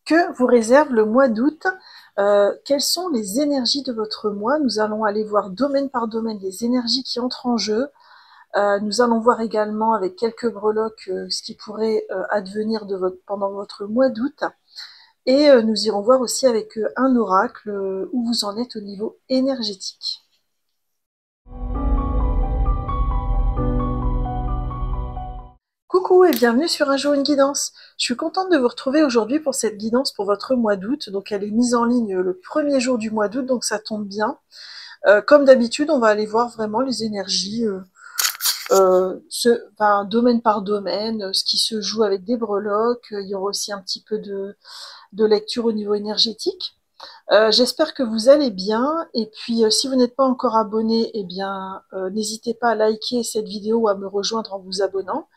que vous réserve le mois d'août. Quelles sont les énergies de votre mois? Nous allons aller voir domaine par domaine les énergies qui entrent en jeu. Nous allons voir également avec quelques breloques ce qui pourrait advenir pendant votre mois d'août. Et nous irons voir aussi avec un oracle où vous en êtes au niveau énergétique. Coucou et bienvenue sur Un jour une guidance. Je suis contente de vous retrouver aujourd'hui pour cette guidance pour votre mois d'août. Donc elle est mise en ligne le premier jour du mois d'août, donc ça tombe bien. Comme d'habitude, on va aller voir vraiment les énergies, domaine par domaine, ce qui se joue avec des breloques. Il y aura aussi un petit peu de lecture au niveau énergétique. J'espère que vous allez bien, et puis si vous n'êtes pas encore abonné, eh bien n'hésitez pas à liker cette vidéo ou à me rejoindre en vous abonnant.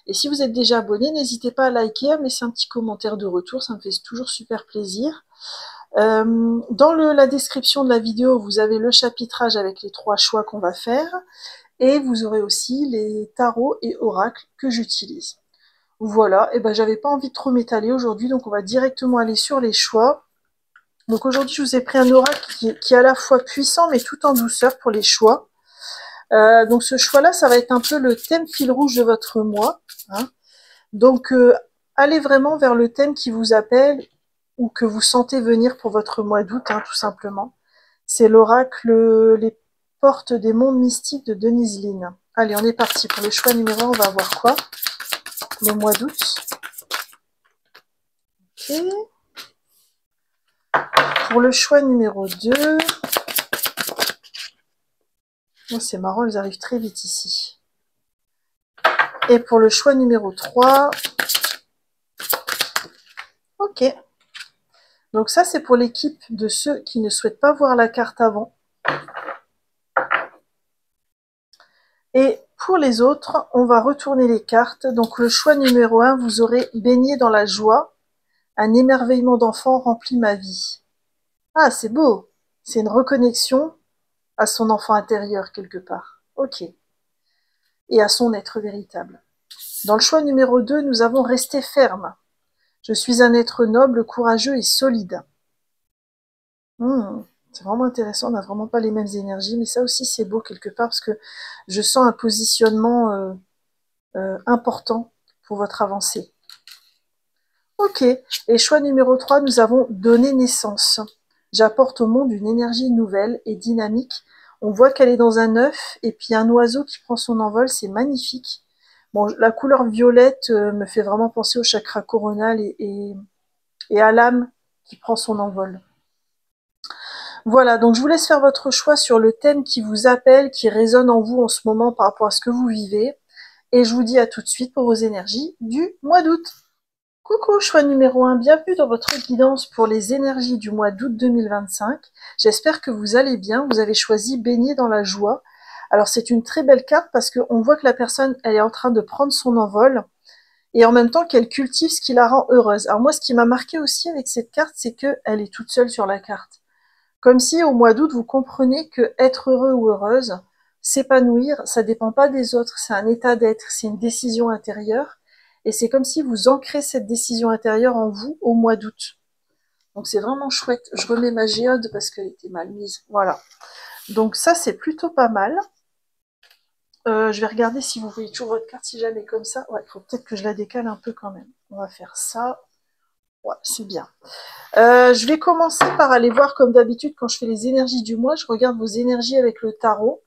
Et si vous êtes déjà abonné, n'hésitez pas à liker, à me laisser un petit commentaire de retour, ça me fait toujours super plaisir. Dans la description de la vidéo, vous avez le chapitrage avec les 3 choix qu'on va faire, et vous aurez aussi les tarots et oracles que j'utilise. Voilà, et ben j'avais pas envie de trop m'étaler aujourd'hui, donc on va directement aller sur les choix. Donc aujourd'hui, je vous ai pris un oracle qui est à la fois puissant, mais tout en douceur pour les choix. Donc ce choix-là, ça va être un peu le thème fil rouge de votre mois. Hein. Donc allez vraiment vers le thème qui vous appelle ou que vous sentez venir pour votre mois d'août, hein, tout simplement. C'est l'oracle Les portes des mondes mystiques de Denise Linn. Allez, on est parti. Pour le choix numéro 1, on va voir quoi? Le mois d'août. Ok. Pour le choix numéro 2... Oh, c'est marrant, ils arrivent très vite ici. Et pour le choix numéro 3... Ok. Donc ça, c'est pour l'équipe de ceux qui ne souhaitent pas voir la carte avant. Et pour les autres, on va retourner les cartes. Donc le choix numéro 1, vous aurez baigné dans la joie. Un émerveillement d'enfant remplit ma vie. Ah, c'est beau. C'est une reconnexion à son enfant intérieur quelque part. Ok. Et à son être véritable. Dans le choix numéro 2, nous avons resté ferme. Je suis un être noble, courageux et solide. C'est vraiment intéressant, on n'a vraiment pas les mêmes énergies, mais ça aussi c'est beau quelque part parce que je sens un positionnement important pour votre avancée. Ok, et choix numéro 3, nous avons donné naissance. J'apporte au monde une énergie nouvelle et dynamique. On voit qu'elle est dans un œuf, et puis un oiseau qui prend son envol, c'est magnifique. Bon, la couleur violette me fait vraiment penser au chakra coronal et à l'âme qui prend son envol. Voilà, donc je vous laisse faire votre choix sur le thème qui vous appelle, qui résonne en vous en ce moment par rapport à ce que vous vivez. Et je vous dis à tout de suite pour vos énergies du mois d'août. Coucou, choix numéro 1, bienvenue dans votre guidance pour les énergies du mois d'août 2025. J'espère que vous allez bien, vous avez choisi baigner dans la joie. Alors c'est une très belle carte parce qu'on voit que la personne, elle est en train de prendre son envol et en même temps qu'elle cultive ce qui la rend heureuse. Alors moi, ce qui m'a marqué aussi avec cette carte, c'est qu'elle est toute seule sur la carte. Comme si au mois d'août, vous comprenez que être heureux ou heureuse, s'épanouir, ça dépend pas des autres, c'est un état d'être, c'est une décision intérieure. Et c'est comme si vous ancrez cette décision intérieure en vous au mois d'août. Donc c'est vraiment chouette. Je remets ma géode parce qu'elle était mal mise. Voilà. Donc ça, c'est plutôt pas mal. Je vais regarder si vous voyez toujours votre carte, si jamais comme ça. Ouais, il faut peut-être que je la décale un peu quand même. On va faire ça. Ouais, c'est bien. Je vais commencer par aller voir, comme d'habitude, quand je fais les énergies du mois, je regarde vos énergies avec le tarot,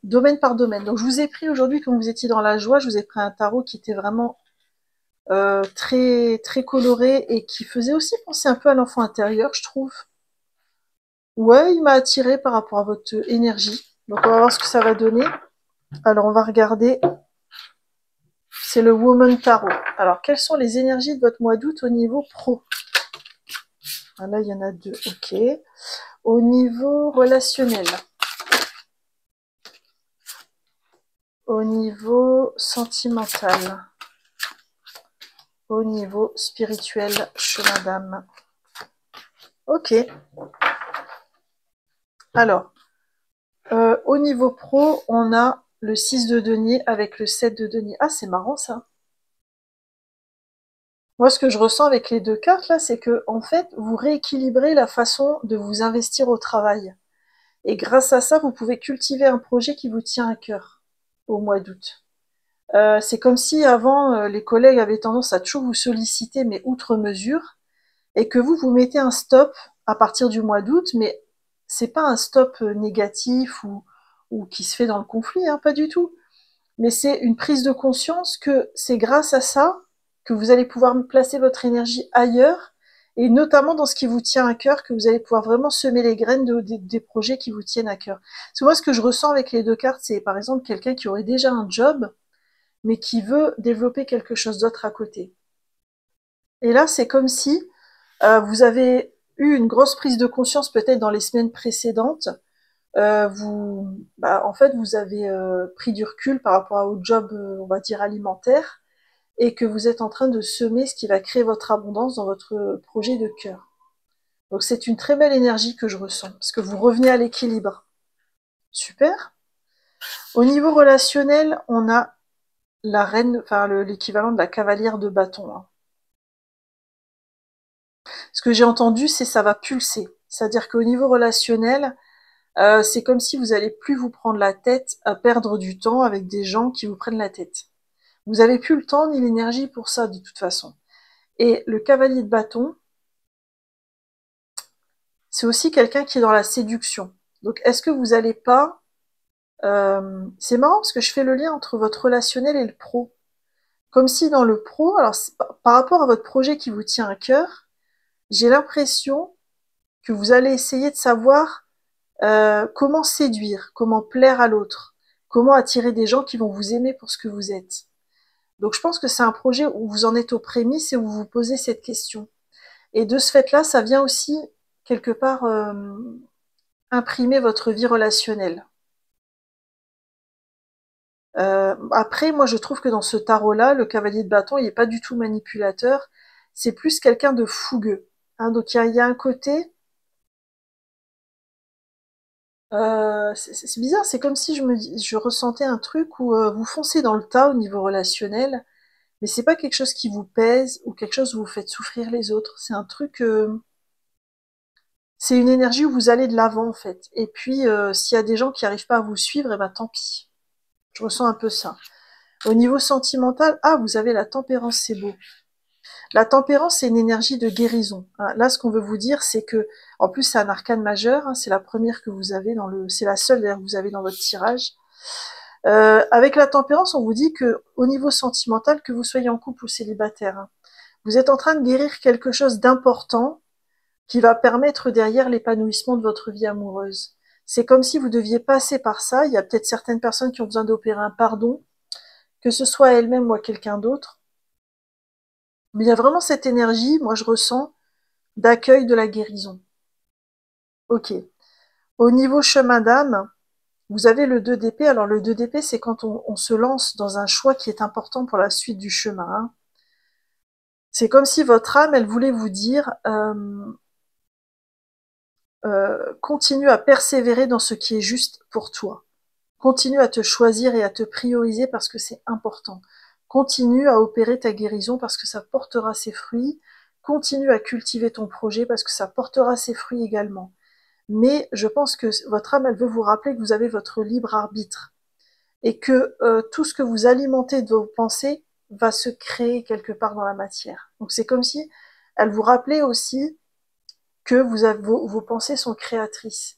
domaine par domaine. Donc je vous ai pris aujourd'hui, comme vous étiez dans la joie, je vous ai pris un tarot qui était vraiment très, très coloré et qui faisait aussi penser un peu à l'enfant intérieur, je trouve. Ouais, il m'a attiré par rapport à votre énergie. Donc on va voir ce que ça va donner. Alors on va regarder. C'est le Woman Tarot. Alors quelles sont les énergies de votre mois d'août au niveau pro? Ah, là, il y en a 2, ok. Au niveau relationnel. Au niveau sentimental. Au niveau spirituel, chemin d'âme. Ok. Alors, au niveau pro, on a le 6 de denier avec le 7 de denier. Ah, c'est marrant ça. Moi, ce que je ressens avec les deux cartes, là, c'est que, en fait, vous rééquilibrez la façon de vous investir au travail. Et grâce à ça, vous pouvez cultiver un projet qui vous tient à cœur au mois d'août. C'est comme si avant, les collègues avaient tendance à toujours vous solliciter, mais outre mesure, et que vous mettez un stop à partir du mois d'août, mais c'est pas un stop négatif ou qui se fait dans le conflit, hein, pas du tout. Mais c'est une prise de conscience que c'est grâce à ça que vous allez pouvoir placer votre énergie ailleurs, et notamment dans ce qui vous tient à cœur, que vous allez pouvoir vraiment semer les graines des projets qui vous tiennent à cœur. Parce que moi, ce que je ressens avec les deux cartes, c'est par exemple quelqu'un qui aurait déjà un job, mais qui veut développer quelque chose d'autre à côté. Et là, c'est comme si vous avez eu une grosse prise de conscience peut-être dans les semaines précédentes. En fait, vous avez pris du recul par rapport au job, on va dire alimentaire, et que vous êtes en train de semer ce qui va créer votre abondance dans votre projet de cœur. Donc c'est une très belle énergie que je ressens, parce que vous revenez à l'équilibre. Super. Au niveau relationnel, on a la reine, enfin l'équivalent de la cavalière de bâton, hein. Ce que j'ai entendu, c'est ça va pulser. C'est-à-dire qu'au niveau relationnel, c'est comme si vous allez plus vous prendre la tête à perdre du temps avec des gens qui vous prennent la tête. Vous avez plus le temps ni l'énergie pour ça de toute façon. Et le cavalier de bâton, c'est aussi quelqu'un qui est dans la séduction. Donc est-ce que vous allez pas... c'est marrant parce que je fais le lien entre votre relationnel et le pro. Comme si dans le pro, alors par rapport à votre projet qui vous tient à cœur, j'ai l'impression que vous allez essayer de savoir comment séduire, comment plaire à l'autre, comment attirer des gens qui vont vous aimer pour ce que vous êtes. Donc je pense que c'est un projet où vous en êtes aux prémices et où vous vous posez cette question. Et de ce fait-là, ça vient aussi quelque part imprimer votre vie relationnelle. Après, moi je trouve que dans ce tarot-là, le cavalier de bâton, il n'est pas du tout manipulateur, c'est plus quelqu'un de fougueux. Hein, donc il y a un côté... c'est bizarre, c'est comme si je ressentais un truc où vous foncez dans le tas au niveau relationnel, mais c'est pas quelque chose qui vous pèse ou quelque chose où vous faites souffrir les autres. C'est un truc, c'est une énergie où vous allez de l'avant en fait. Et puis s'il y a des gens qui n'arrivent pas à vous suivre, eh ben tant pis. Je ressens un peu ça. Au niveau sentimental, ah vous avez la tempérance, c'est beau. La tempérance, c'est une énergie de guérison, hein. Là, ce qu'on veut vous dire, c'est que, en plus, c'est un arcane majeur, hein, c'est la première que vous avez c'est la seule d'ailleurs que vous avez dans votre tirage. Avec la tempérance, on vous dit que, au niveau sentimental, que vous soyez en couple ou célibataire, hein, vous êtes en train de guérir quelque chose d'important qui va permettre derrière l'épanouissement de votre vie amoureuse. C'est comme si vous deviez passer par ça. Il y a peut-être certaines personnes qui ont besoin d'opérer un pardon, que ce soit à elles-mêmes ou à quelqu'un d'autre. Mais il y a vraiment cette énergie, moi je ressens, d'accueil de la guérison. Ok. Au niveau chemin d'âme, vous avez le 2 d'épée. Alors le 2 d'épée, c'est quand on se lance dans un choix qui est important pour la suite du chemin, hein. C'est comme si votre âme, elle voulait vous dire continue à persévérer dans ce qui est juste pour toi. Continue à te choisir et à te prioriser parce que c'est important. Continue à opérer ta guérison parce que ça portera ses fruits. Continue à cultiver ton projet parce que ça portera ses fruits également. Mais je pense que votre âme, elle veut vous rappeler que vous avez votre libre arbitre et que tout ce que vous alimentez de vos pensées va se créer quelque part dans la matière. Donc c'est comme si elle vous rappelait aussi que vos pensées sont créatrices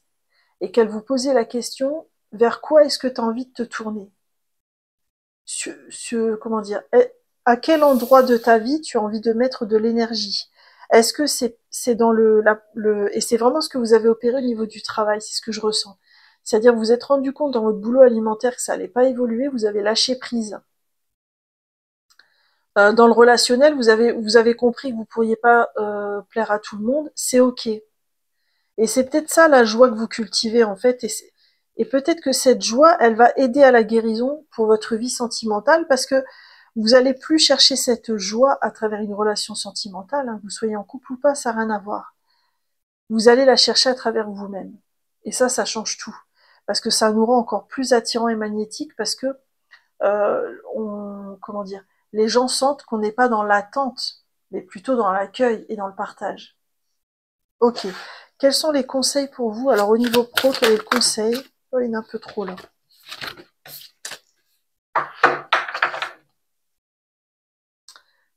et qu'elle vous posait la question vers quoi est-ce que tu as envie de te tourner, comment dire, à quel endroit de ta vie tu as envie de mettre de l'énergie. Est-ce que c'est dans et c'est vraiment ce que vous avez opéré au niveau du travail, c'est ce que je ressens. C'est-à-dire vous vous êtes rendu compte dans votre boulot alimentaire que ça allait pas évoluer, vous avez lâché prise. Dans le relationnel, vous avez compris que vous pourriez pas plaire à tout le monde, c'est ok. Et c'est peut-être ça la joie que vous cultivez en fait, et peut-être que cette joie, elle va aider à la guérison pour votre vie sentimentale, parce que vous allez plus chercher cette joie à travers une relation sentimentale, hein, que vous soyez en couple ou pas, ça n'a rien à voir. Vous allez la chercher à travers vous-même. Et ça change tout. Parce que ça nous rend encore plus attirants et magnétiques, parce que, comment dire, les gens sentent qu'on n'est pas dans l'attente mais plutôt dans l'accueil et dans le partage. Ok. Quels sont les conseils pour vous? Alors au niveau pro, quel est le conseil? Oh, il y en a un peu trop là.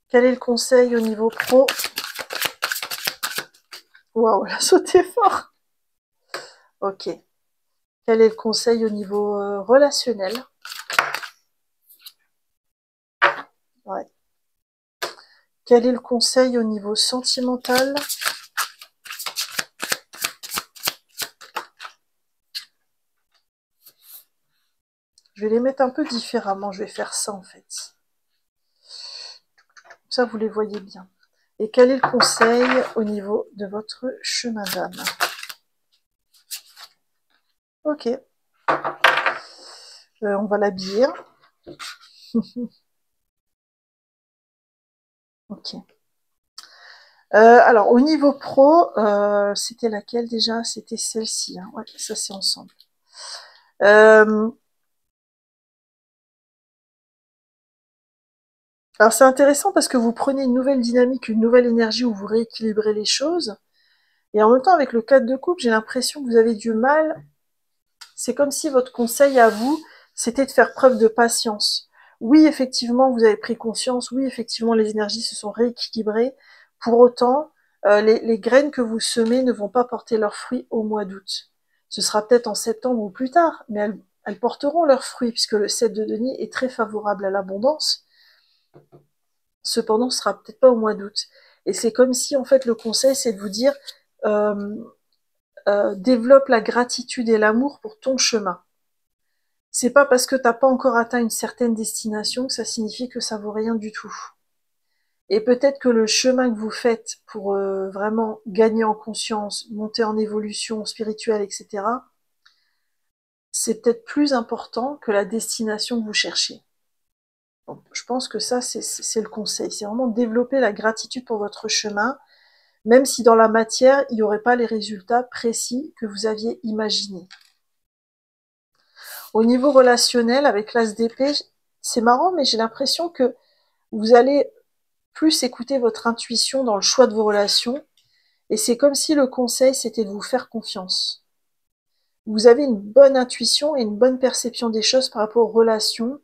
Quel est le conseil au niveau pro? Waouh, elle a sauté fort. Ok. Quel est le conseil au niveau relationnel? Ouais. Quel est le conseil au niveau sentimental? Je vais les mettre un peu différemment, je vais faire ça en fait. Ça, vous les voyez bien. Et quel est le conseil au niveau de votre chemin d'âme? Ok. On va l'habiller. Ok. Alors, au niveau pro, c'était laquelle déjà? C'était celle-ci. Hein. Ouais, ça c'est ensemble. Alors c'est intéressant parce que vous prenez une nouvelle dynamique, une nouvelle énergie où vous rééquilibrez les choses. Et en même temps, avec le 4 de coupe, j'ai l'impression que vous avez du mal. C'est comme si votre conseil à vous, c'était de faire preuve de patience. Oui, effectivement, vous avez pris conscience. Oui, effectivement, les énergies se sont rééquilibrées. Pour autant, les graines que vous semez ne vont pas porter leurs fruits au mois d'août. Ce sera peut-être en septembre ou plus tard, mais elles porteront leurs fruits puisque le 7 de denier est très favorable à l'abondance. Cependant, ce sera peut-être pas au mois d'août. Et c'est comme si, en fait, le conseil, c'est de vous dire, euh, développe la gratitude et l'amour pour ton chemin. C'est pas parce que t'as pas encore atteint une certaine destination que ça signifie que ça vaut rien du tout. Et peut-être que le chemin que vous faites pour vraiment gagner en conscience, monter en évolution spirituelle, etc., c'est peut-être plus important que la destination que vous cherchez. Donc, je pense que ça, c'est le conseil. C'est vraiment développer la gratitude pour votre chemin, même si dans la matière, il n'y aurait pas les résultats précis que vous aviez imaginés. Au niveau relationnel, avec l'as d'épée, c'est marrant, mais j'ai l'impression que vous allez plus écouter votre intuition dans le choix de vos relations, et c'est comme si le conseil, c'était de vous faire confiance. Vous avez une bonne intuition et une bonne perception des choses par rapport aux relations,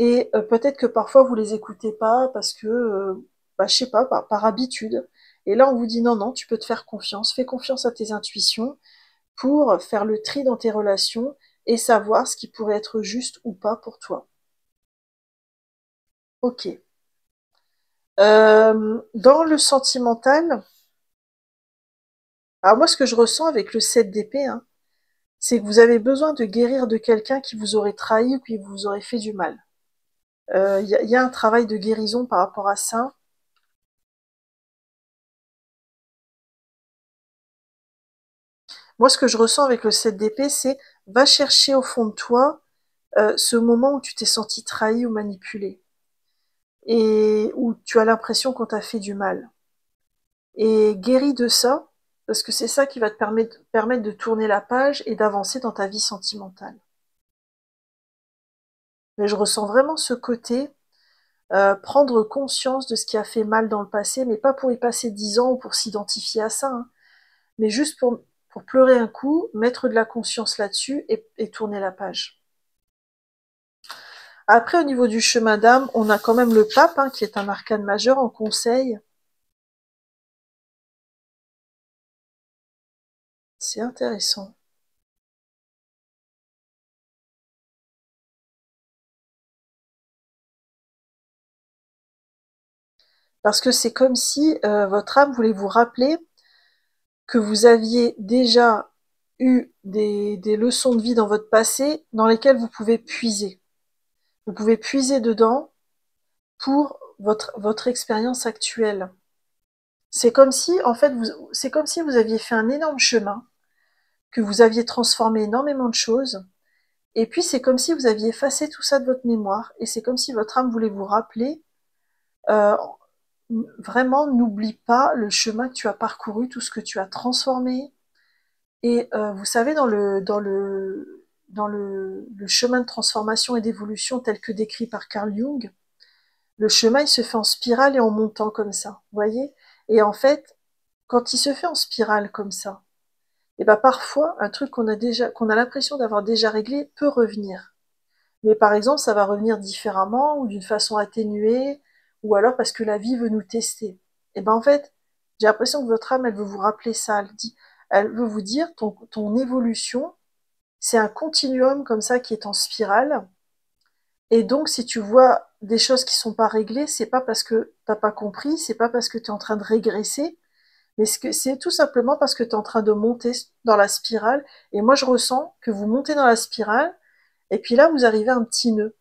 et peut-être que parfois vous les écoutez pas parce que, je sais pas, par habitude. Et là, on vous dit non, non, tu peux te faire confiance, fais confiance à tes intuitions pour faire le tri dans tes relations et savoir ce qui pourrait être juste ou pas pour toi. Ok. Dans le sentimental, alors moi, ce que je ressens avec le 7 d'épée, hein, c'est que vous avez besoin de guérir de quelqu'un qui vous aurait trahi ou qui vous aurait fait du mal. Y a un travail de guérison par rapport à ça. Moi, ce que je ressens avec le 7 d'épée, c'est va chercher au fond de toi ce moment où tu t'es senti trahi ou manipulé et où tu as l'impression qu'on t'a fait du mal. Et guéris de ça, parce que c'est ça qui va te permettre de tourner la page et d'avancer dans ta vie sentimentale. Mais je ressens vraiment ce côté, prendre conscience de ce qui a fait mal dans le passé, mais pas pour y passer 10 ans ou pour s'identifier à ça, hein, mais juste pour pleurer un coup, mettre de la conscience là-dessus et tourner la page. Après, au niveau du chemin d'âme, on a quand même le pape, hein, qui est un arcane majeur en conseil. C'est intéressant. Parce que c'est comme si votre âme voulait vous rappeler que vous aviez déjà eu des leçons de vie dans votre passé dans lesquelles vous pouvez puiser. Vous pouvez puiser dedans pour votre expérience actuelle. C'est comme si, en fait, c'est comme si vous aviez fait un énorme chemin, que vous aviez transformé énormément de choses, et puis c'est comme si vous aviez effacé tout ça de votre mémoire, et c'est comme si votre âme voulait vous rappeler, euh, vraiment, n'oublie pas le chemin que tu as parcouru, tout ce que tu as transformé, et vous savez, dans le chemin de transformation et d'évolution tel que décrit par Carl Jung, le chemin, il se fait en spirale et en montant comme ça, vous voyez? Et en fait, quand il se fait en spirale comme ça, et ben parfois, un truc qu'on a l'impression d'avoir déjà réglé peut revenir. Mais par exemple, ça va revenir différemment ou d'une façon atténuée, ou alors parce que la vie veut nous tester. Et ben en fait, j'ai l'impression que votre âme, elle veut vous rappeler ça. Elle veut vous dire, ton évolution, c'est un continuum comme ça qui est en spirale. Et donc, si tu vois des choses qui sont pas réglées, c'est pas parce que t'as pas compris, c'est pas parce que tu es en train de régresser, mais c'est tout simplement parce que tu es en train de monter dans la spirale. Et moi, je ressens que vous montez dans la spirale, et puis là, vous arrivez à un petit nœud.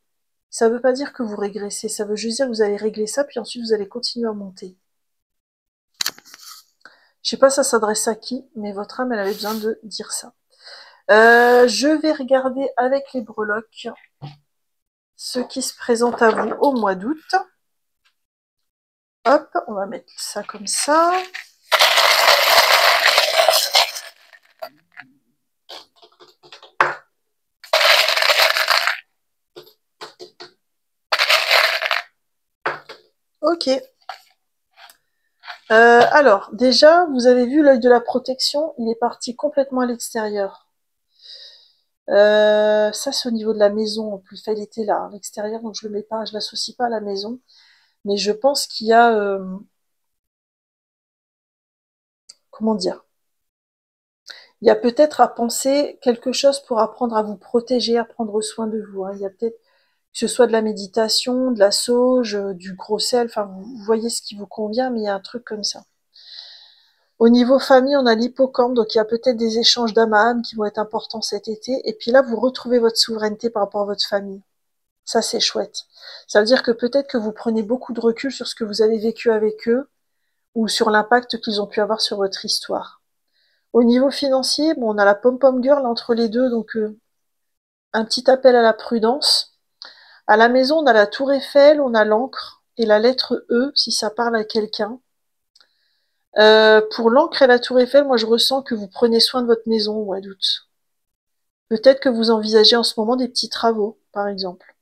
Ça veut pas dire que vous régressez, ça veut juste dire que vous allez régler ça, puis ensuite vous allez continuer à monter. Je sais pas ça s'adresse à qui, mais votre âme, elle avait besoin de dire ça. Je vais regarder avec les breloques ce qui se présente à vous au mois d'août. Hop, on va mettre ça comme ça. Ok. Alors, déjà, vous avez vu l'œil de la protection, il est parti complètement à l'extérieur. Ça, c'est au niveau de la maison, en plus, elle était là, à l'extérieur, donc je le mets pas, je l'associe pas à la maison. Mais je pense qu'il y a, comment dire, il y a peut-être à penser quelque chose pour apprendre à vous protéger, à prendre soin de vous, hein. Il y a peut-être que ce soit de la méditation, de la sauge, du gros sel, enfin, vous voyez ce qui vous convient, mais il y a un truc comme ça. Au niveau famille, on a l'hippocampe, donc il y a peut-être des échanges d'âme à âme qui vont être importants cet été. Et puis là, vous retrouvez votre souveraineté par rapport à votre famille. Ça, c'est chouette. Ça veut dire que peut-être que vous prenez beaucoup de recul sur ce que vous avez vécu avec eux ou sur l'impact qu'ils ont pu avoir sur votre histoire. Au niveau financier, bon, on a la pom-pom girl entre les deux, donc un petit appel à la prudence. À la maison, on a la tour Eiffel, on a l'encre et la lettre E, si ça parle à quelqu'un. Pour l'encre et la tour Eiffel, moi je ressens que vous prenez soin de votre maison au mois d'août. Peut-être que vous envisagez en ce moment des petits travaux, par exemple.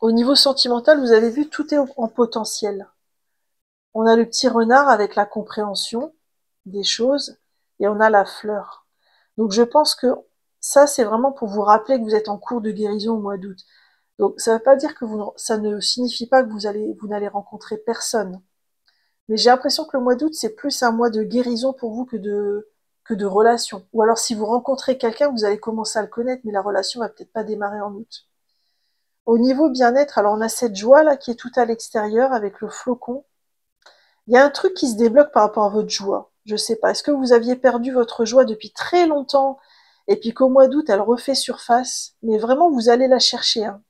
Au niveau sentimental, vous avez vu, tout est en potentiel. On a le petit renard avec la compréhension des choses et on a la fleur. Donc je pense que ça, c'est vraiment pour vous rappeler que vous êtes en cours de guérison au mois d'août. Donc ça ne veut pas dire que ça ne signifie pas que vous n'allez rencontrer personne. Mais j'ai l'impression que le mois d'août, c'est plus un mois de guérison pour vous que de relation. Ou alors si vous rencontrez quelqu'un, vous allez commencer à le connaître, mais la relation va peut-être pas démarrer en août. Au niveau bien-être, alors on a cette joie là qui est tout à l'extérieur avec le flocon. Il y a un truc qui se débloque par rapport à votre joie. Je sais pas. Est-ce que vous aviez perdu votre joie depuis très longtemps et puis qu'au mois d'août, elle refait surface? Mais vraiment, vous allez la chercher, hein.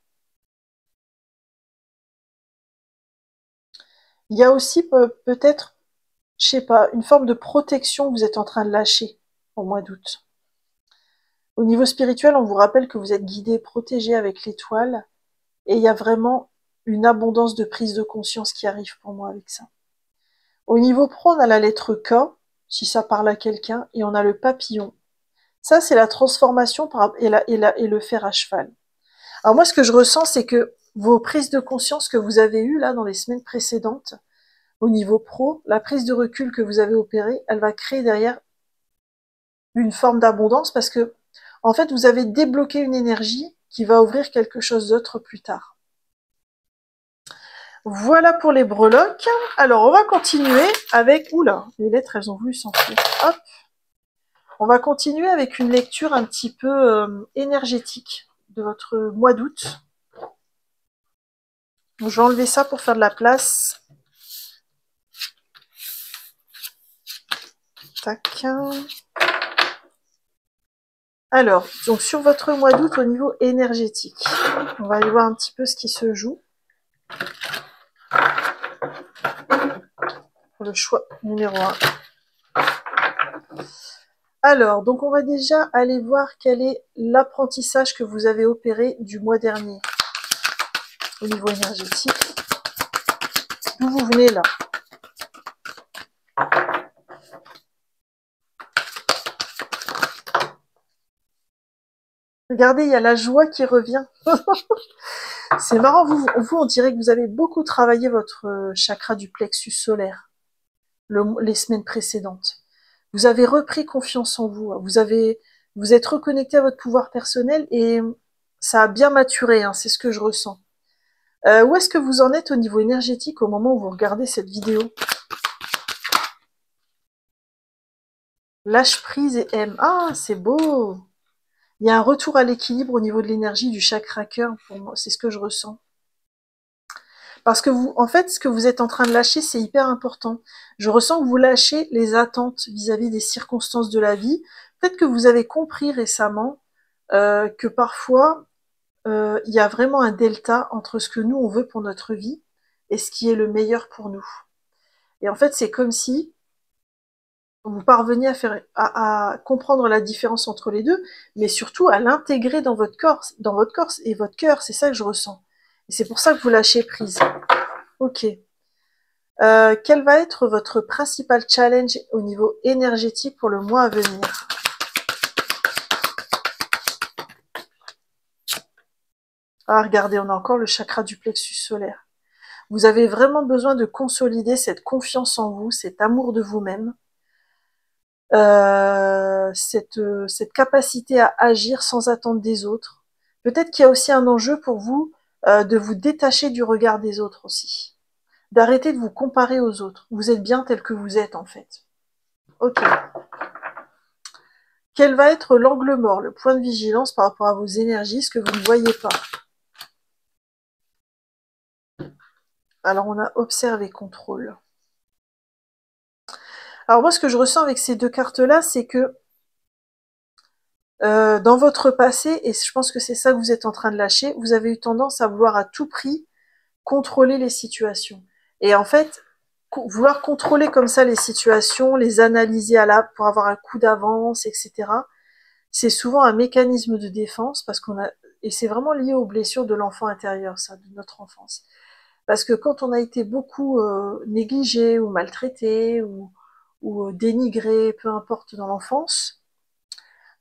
Il y a aussi peut-être, je sais pas, une forme de protection que vous êtes en train de lâcher au mois d'août. Au niveau spirituel, on vous rappelle que vous êtes guidé, protégé avec l'étoile, et il y a vraiment une abondance de prise de conscience qui arrive pour moi avec ça. Au niveau pro, on a la lettre K, si ça parle à quelqu'un, et on a le papillon. Ça, c'est la transformation et le fer à cheval. Alors moi, ce que je ressens, c'est que vos prises de conscience que vous avez eues là dans les semaines précédentes, au niveau pro, la prise de recul que vous avez opérée, elle va créer derrière une forme d'abondance parce que, en fait, vous avez débloqué une énergie qui va ouvrir quelque chose d'autre plus tard. Voilà pour les breloques. Alors, on va continuer avec... Oula, les lettres, elles ont voulu s'enfuir. Hop. On va continuer avec une lecture un petit peu énergétique de votre mois d'août. Je vais enlever ça pour faire de la place. Tac. Alors, donc sur votre mois d'août au niveau énergétique, on va aller voir un petit peu ce qui se joue. Pour le choix numéro 1. Alors, donc on va déjà aller voir quel est l'apprentissage que vous avez opéré du mois dernier au niveau énergétique. D'où vous venez là? Regardez, il y a la joie qui revient. C'est marrant, vous, on dirait que vous avez beaucoup travaillé votre chakra du plexus solaire les semaines précédentes. Vous avez repris confiance en vous. Vous êtes reconnecté à votre pouvoir personnel et ça a bien maturé, hein, c'est ce que je ressens. Où est-ce que vous en êtes au niveau énergétique au moment où vous regardez cette vidéo? Lâche prise et aime. Ah, c'est beau. Il y a un retour à l'équilibre au niveau de l'énergie du chakra cœur pour moi, c'est ce que je ressens. Parce que vous, en fait, ce que vous êtes en train de lâcher, c'est hyper important. Je ressens que vous lâchez les attentes vis-à-vis des circonstances de la vie. Peut-être que vous avez compris récemment que parfois, il y a vraiment un delta entre ce que nous, on veut pour notre vie et ce qui est le meilleur pour nous. Et en fait, c'est comme si vous parveniez à comprendre la différence entre les deux, mais surtout à l'intégrer dans votre corps et votre cœur. C'est ça que je ressens. Et c'est pour ça que vous lâchez prise. Ok. Quel va être votre principal challenge au niveau énergétique pour le mois à venir? Ah, regardez, on a encore le chakra du plexus solaire. Vous avez vraiment besoin de consolider cette confiance en vous, cet amour de vous-même, cette capacité à agir sans attendre des autres. Peut-être qu'il y a aussi un enjeu pour vous de vous détacher du regard des autres aussi. D'arrêter de vous comparer aux autres. Vous êtes bien tel que vous êtes en fait. Ok. Quel va être l'angle mort, le point de vigilance par rapport à vos énergies, ce que vous ne voyez pas? Alors on a observé, contrôle. Alors moi ce que je ressens avec ces deux cartes-là, c'est que dans votre passé, et je pense que c'est ça que vous êtes en train de lâcher, vous avez eu tendance à vouloir à tout prix contrôler les situations. Et en fait, vouloir contrôler comme ça les situations, les analyser pour avoir un coup d'avance, etc., c'est souvent un mécanisme de défense parce et c'est vraiment lié aux blessures de l'enfant intérieur, ça, de notre enfance. Parce que quand on a été beaucoup négligé ou maltraité ou dénigré, peu importe dans l'enfance,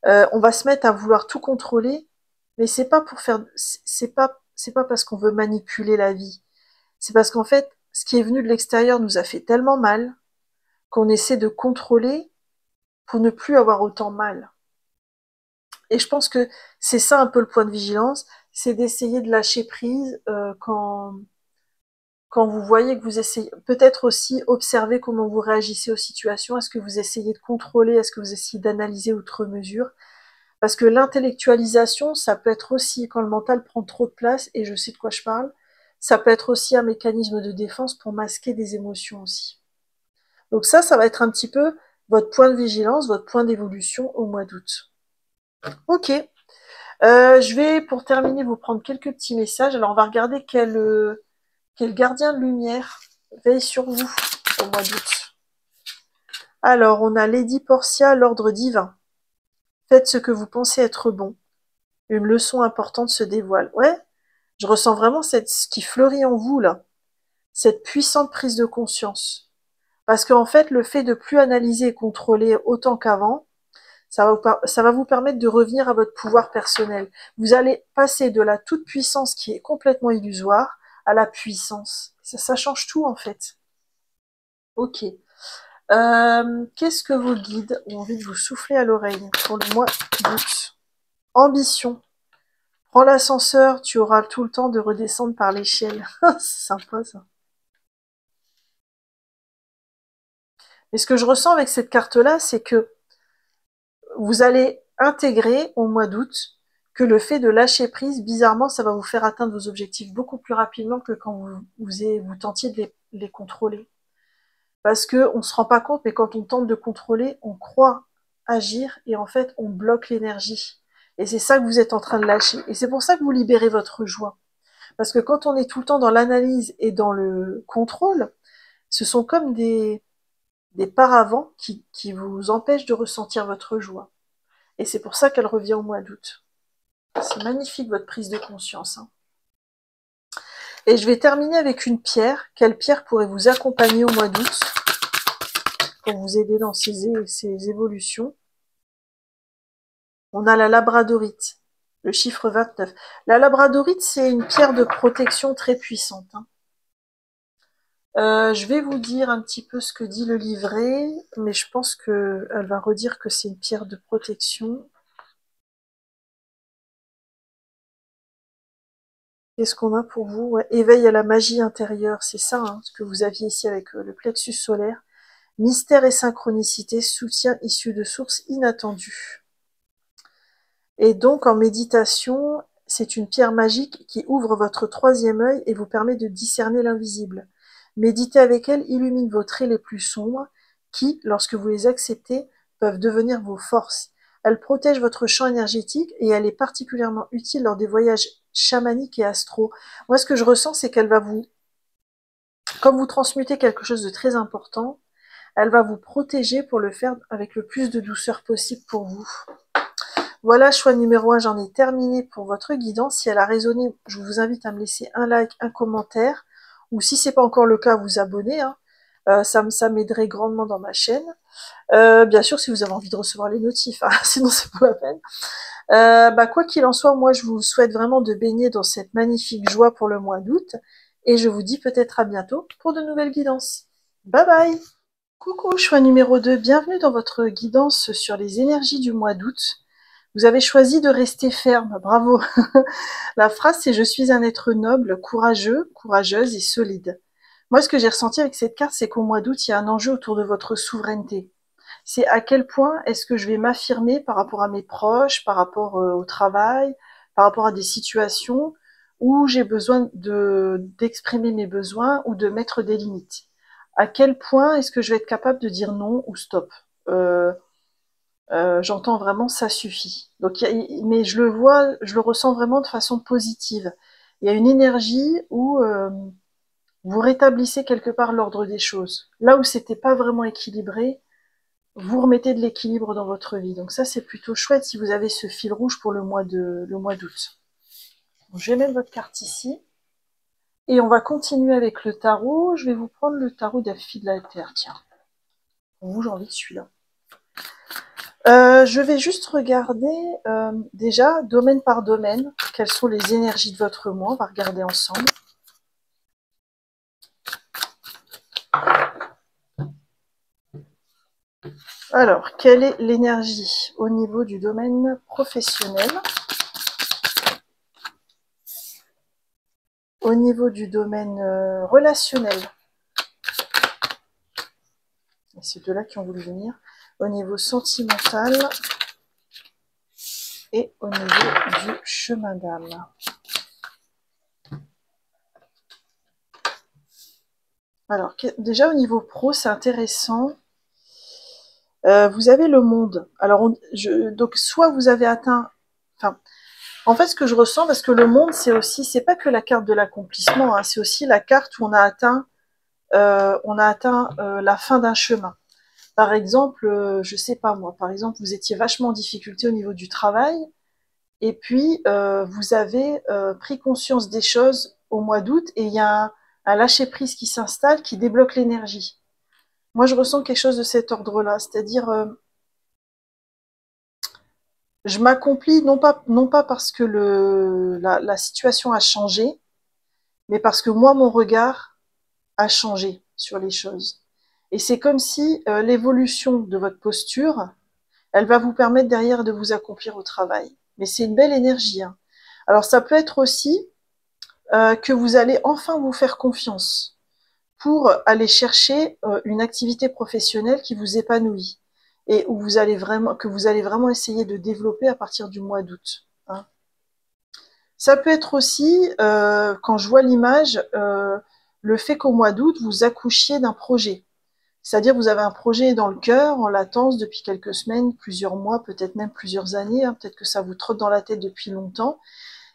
on va se mettre à vouloir tout contrôler, mais c'est pas parce qu'on veut manipuler la vie. C'est parce qu'en fait, ce qui est venu de l'extérieur nous a fait tellement mal qu'on essaie de contrôler pour ne plus avoir autant mal. Et je pense que c'est ça un peu le point de vigilance, c'est d'essayer de lâcher prise quand vous voyez que vous essayez, peut-être aussi observer comment vous réagissez aux situations, est-ce que vous essayez de contrôler, est-ce que vous essayez d'analyser outre mesure, parce que l'intellectualisation, ça peut être aussi, quand le mental prend trop de place, et je sais de quoi je parle, ça peut être aussi un mécanisme de défense pour masquer des émotions aussi. Donc ça va être un petit peu votre point de vigilance, votre point d'évolution au mois d'août. Ok. Je vais, pour terminer, vous prendre quelques petits messages. Alors, on va regarder quel gardien de lumière veille sur vous au mois d'août. Alors, on a Lady Portia, l'ordre divin. Faites ce que vous pensez être bon. Une leçon importante se dévoile. Ouais, je ressens vraiment ce qui fleurit en vous, là. Cette puissante prise de conscience. Parce qu'en fait, le fait de plus analyser et contrôler autant qu'avant, ça va vous permettre de revenir à votre pouvoir personnel. Vous allez passer de la toute-puissance qui est complètement illusoire à la puissance. Ça change tout, en fait. Ok. Qu'est-ce que vos guides ont envie de vous souffler à l'oreille pour le mois d'août? Ambition. Prends l'ascenseur, tu auras tout le temps de redescendre par l'échelle. C'est sympa, ça. Et ce que je ressens avec cette carte-là, c'est que vous allez intégrer au mois d'août que le fait de lâcher prise, bizarrement, ça va vous faire atteindre vos objectifs beaucoup plus rapidement que quand vous tentiez de les contrôler. Parce que on se rend pas compte, mais quand on tente de contrôler, on croit agir et en fait, on bloque l'énergie. Et c'est ça que vous êtes en train de lâcher. Et c'est pour ça que vous libérez votre joie. Parce que quand on est tout le temps dans l'analyse et dans le contrôle, ce sont comme des paravents qui vous empêchent de ressentir votre joie. Et c'est pour ça qu'elle revient au mois d'août. C'est magnifique votre prise de conscience. Hein. Et je vais terminer avec une pierre. Quelle pierre pourrait vous accompagner au mois d'août pour vous aider dans ces évolutions? On a la labradorite. Le chiffre 29. La labradorite, c'est une pierre de protection très puissante. Hein. Je vais vous dire un petit peu ce que dit le livret, mais je pense qu'elle va redire que c'est une pierre de protection. Qu'est-ce qu'on a pour vous? Ouais. Éveil à la magie intérieure, c'est ça, hein, ce que vous aviez ici avec le plexus solaire. Mystère et synchronicité, soutien issu de sources inattendues. Et donc en méditation, c'est une pierre magique qui ouvre votre troisième œil et vous permet de discerner l'invisible. Méditer avec elle illumine vos traits les plus sombres qui, lorsque vous les acceptez, peuvent devenir vos forces. Elle protège votre champ énergétique et elle est particulièrement utile lors des voyages chamaniques et astraux. Moi, ce que je ressens, c'est qu'elle va vous, comme vous transmutez quelque chose de très important, elle va vous protéger pour le faire avec le plus de douceur possible pour vous. Voilà, choix numéro 1, j'en ai terminé pour votre guidance. Si elle a résonné, je vous invite à me laisser un like, un commentaire, ou si c'est pas encore le cas, vous abonner. Hein. Ça m'aiderait grandement dans ma chaîne. Bien sûr, si vous avez envie de recevoir les notifs, hein, sinon c'est pas la peine. Quoi qu'il en soit, moi je vous souhaite vraiment de baigner dans cette magnifique joie pour le mois d'août, et je vous dis peut-être à bientôt pour de nouvelles guidances. Bye bye! Coucou, choix numéro 2, bienvenue dans votre guidance sur les énergies du mois d'août. Vous avez choisi de rester ferme, bravo. La phrase c'est « Je suis un être noble, courageux, courageuse et solide ». Moi, ce que j'ai ressenti avec cette carte, c'est qu'au mois d'août, il y a un enjeu autour de votre souveraineté. C'est à quel point est-ce que je vais m'affirmer par rapport à mes proches, par rapport au travail, par rapport à des situations où j'ai besoin d'exprimer mes besoins ou de mettre des limites. À quel point est-ce que je vais être capable de dire non ou stop. J'entends vraiment ça suffit. Donc, mais je le vois, je le ressens vraiment de façon positive. Il y a une énergie où vous rétablissez quelque part l'ordre des choses. Là où c'était pas vraiment équilibré, vous remettez de l'équilibre dans votre vie. Donc ça, c'est plutôt chouette si vous avez ce fil rouge pour le mois d'août. Je vais mettre votre carte ici. Et on va continuer avec le tarot. Je vais vous prendre le tarot de la fille de la Terre. Tiens. Pour vous, j'ai envie de celui-là. Je vais juste regarder déjà, domaine par domaine, quelles sont les énergies de votre mois. On va regarder ensemble. Alors, quelle est l'énergie au niveau du domaine professionnel? Au niveau du domaine relationnel? C'est deux-là qui ont voulu venir. Au niveau sentimental et au niveau du chemin d'âme. Alors, déjà au niveau pro, c'est intéressant. Vous avez le monde. Alors, donc, soit vous avez atteint... Enfin, en fait, ce que je ressens, parce que le monde, c'est aussi... C'est pas que la carte de l'accomplissement, hein, c'est aussi la carte où on a atteint la fin d'un chemin. Par exemple, je sais pas moi, par exemple, vous étiez vachement en difficulté au niveau du travail, et puis vous avez pris conscience des choses au mois d'août, et il y a un lâcher-prise qui s'installe, qui débloque l'énergie. Moi, je ressens quelque chose de cet ordre-là, c'est-à-dire, je m'accomplis non pas parce que la situation a changé, mais parce que moi, mon regard a changé sur les choses. Et c'est comme si l'évolution de votre posture, elle va vous permettre derrière de vous accomplir au travail. Mais c'est une belle énergie. Hein. Alors ça peut être aussi que vous allez enfin vous faire confiance pour aller chercher une activité professionnelle qui vous épanouit et où que vous allez vraiment essayer de développer à partir du mois d'août. Hein. Ça peut être aussi, quand je vois l'image, le fait qu'au mois d'août, vous accouchiez d'un projet. C'est-à-dire vous avez un projet dans le cœur, en latence depuis quelques semaines, plusieurs mois, peut-être même plusieurs années, hein, peut-être que ça vous trotte dans la tête depuis longtemps,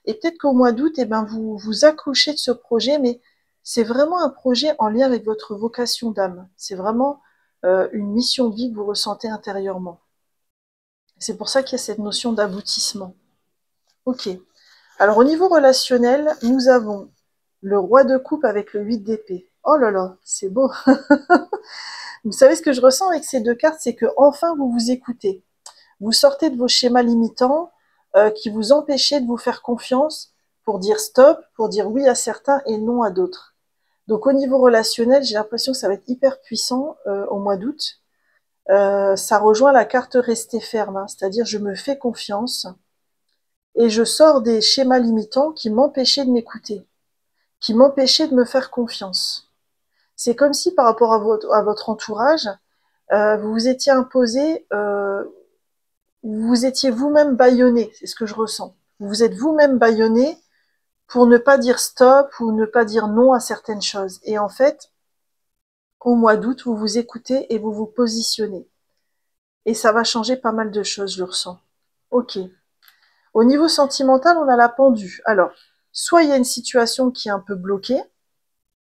et peut-être qu'au mois d'août, vous accouchez de ce projet, mais c'est vraiment un projet en lien avec votre vocation d'âme. C'est vraiment une mission de vie que vous ressentez intérieurement. C'est pour ça qu'il y a cette notion d'aboutissement. Ok. Alors au niveau relationnel, nous avons le roi de coupe avec le 8 d'épée. Oh là là, c'est beau. Vous savez ce que je ressens avec ces deux cartes, c'est que enfin vous vous écoutez. Vous sortez de vos schémas limitants, qui vous empêchaient de vous faire confiance pour dire stop, pour dire oui à certains et non à d'autres. Donc au niveau relationnel, j'ai l'impression que ça va être hyper puissant au mois d'août. Ça rejoint la carte rester ferme, hein, c'est-à-dire je me fais confiance et je sors des schémas limitants qui m'empêchaient de m'écouter, qui m'empêchaient de me faire confiance. C'est comme si par rapport à votre entourage, vous vous étiez imposé, vous étiez vous-même bâillonné, c'est ce que je ressens. Vous vous êtes vous-même bâillonné pour ne pas dire stop ou ne pas dire non à certaines choses. Et en fait, au mois d'août, vous vous écoutez et vous vous positionnez. Et ça va changer pas mal de choses, je le ressens. Ok. Au niveau sentimental, on a la pendue. Alors, soit il y a une situation qui est un peu bloquée,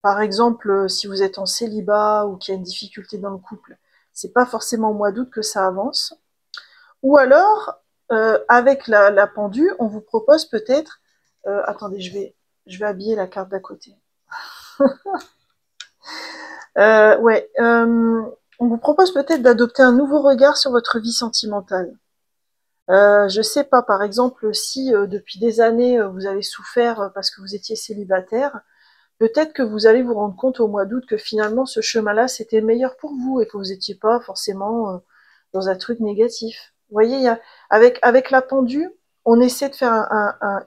par exemple, si vous êtes en célibat ou qu'il y a une difficulté dans le couple, c'est pas forcément au mois d'août que ça avance. Ou alors, avec la pendue, on vous propose peut-être... attendez, je vais habiller la carte d'à côté. Ouais, on vous propose peut-être d'adopter un nouveau regard sur votre vie sentimentale. Je sais pas, par exemple, si depuis des années vous avez souffert parce que vous étiez célibataire, peut-être que vous allez vous rendre compte au mois d'août que finalement ce chemin-là c'était le meilleur pour vous et que vous n'étiez pas forcément dans un truc négatif. Vous voyez, avec la pendule, on essaie de faire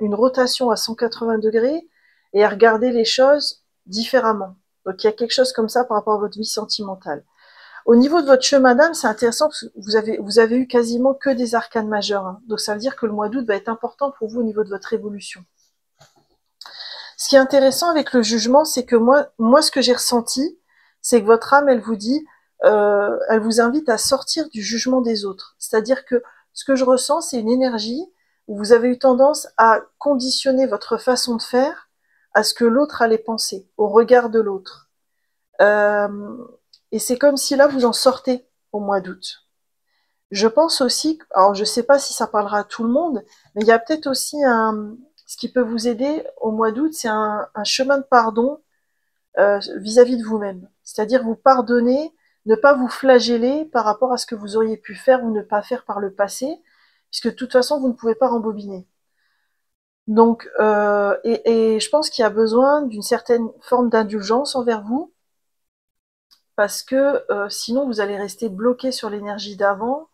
une rotation à 180 degrés et à regarder les choses différemment. Donc il y a quelque chose comme ça par rapport à votre vie sentimentale. Au niveau de votre chemin d'âme, c'est intéressant parce que vous avez eu quasiment que des arcanes majeures. Hein. Donc ça veut dire que le mois d'août va être important pour vous au niveau de votre évolution. Ce qui est intéressant avec le jugement, c'est que moi, ce que j'ai ressenti, c'est que votre âme, elle vous dit, elle vous invite à sortir du jugement des autres. C'est-à-dire que ce que je ressens, c'est une énergie où vous avez eu tendance à conditionner votre façon de faire à ce que l'autre allait penser, au regard de l'autre. Et c'est comme si là, vous en sortez au mois d'août. Je pense aussi, alors je sais pas si ça parlera à tout le monde, mais il y a peut-être aussi ce qui peut vous aider au mois d'août, c'est un chemin de pardon vis-à-vis de vous-même. C'est-à-dire vous pardonner, ne pas vous flageller par rapport à ce que vous auriez pu faire ou ne pas faire par le passé, puisque de toute façon, vous ne pouvez pas rembobiner. Donc, et je pense qu'il y a besoin d'une certaine forme d'indulgence envers vous, parce que sinon vous allez rester bloqué sur l'énergie d'avant,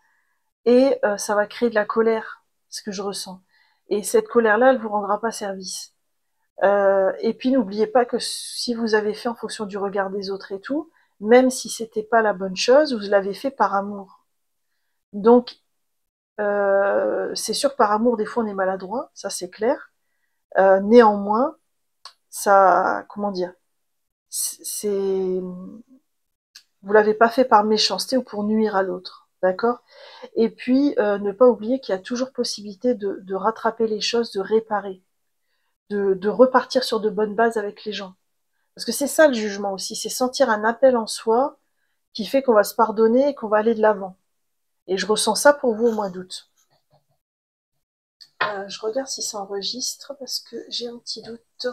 et ça va créer de la colère, ce que je ressens. Et cette colère-là, elle vous rendra pas service. Et puis n'oubliez pas que si vous avez fait en fonction du regard des autres et tout, même si c'était pas la bonne chose, vous l'avez fait par amour. Donc c'est sûr que par amour, des fois on est maladroit, ça c'est clair. Néanmoins, ça, comment dire, c'est, vous l'avez pas fait par méchanceté ou pour nuire à l'autre, d'accord? Et puis ne pas oublier qu'il y a toujours possibilité de rattraper les choses, de réparer, de repartir sur de bonnes bases avec les gens. Parce que c'est ça le jugement aussi, c'est sentir un appel en soi qui fait qu'on va se pardonner et qu'on va aller de l'avant. Et je ressens ça pour vous au mois d'août. Je regarde si ça enregistre parce que j'ai un petit doute.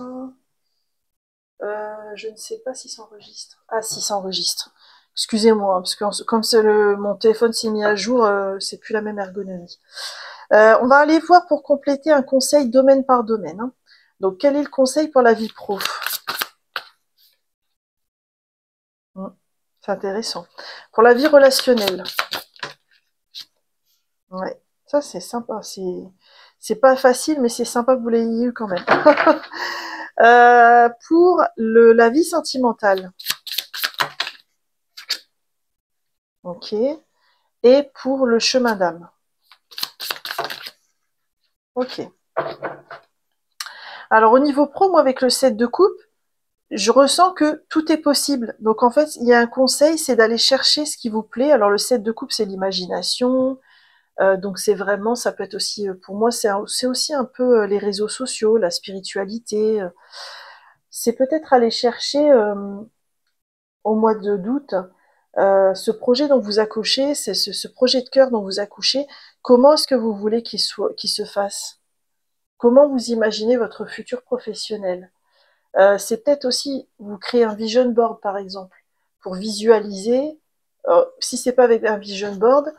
Je ne sais pas si ça enregistre. Ah si, ça enregistre. Excusez-moi, parce que comme mon téléphone s'est mis à jour, c'est plus la même ergonomie. On va aller voir pour compléter un conseil domaine par domaine. Hein. Donc, quel est le conseil pour la vie pro? C'est intéressant. Pour la vie relationnelle. Ouais, ça c'est sympa. C'est pas facile, mais c'est sympa que vous l'ayez eu quand même. Pour la vie sentimentale. Ok. Et pour le chemin d'âme. Ok. Alors au niveau pro, moi avec le 7 de coupe, je ressens que tout est possible. Donc en fait, il y a un conseil, c'est d'aller chercher ce qui vous plaît. Alors le 7 de coupe, c'est l'imagination. Donc c'est vraiment, ça peut être aussi, pour moi, c'est aussi un peu les réseaux sociaux, la spiritualité. C'est peut-être aller chercher au mois d'août ce projet dont vous accouchez, c'est ce projet de cœur dont vous accouchez. Comment est-ce que vous voulez qu'il se fasse? Comment vous imaginez votre futur professionnel? C'est peut-être aussi vous créer un vision board par exemple pour visualiser. Si c'est pas avec un vision board,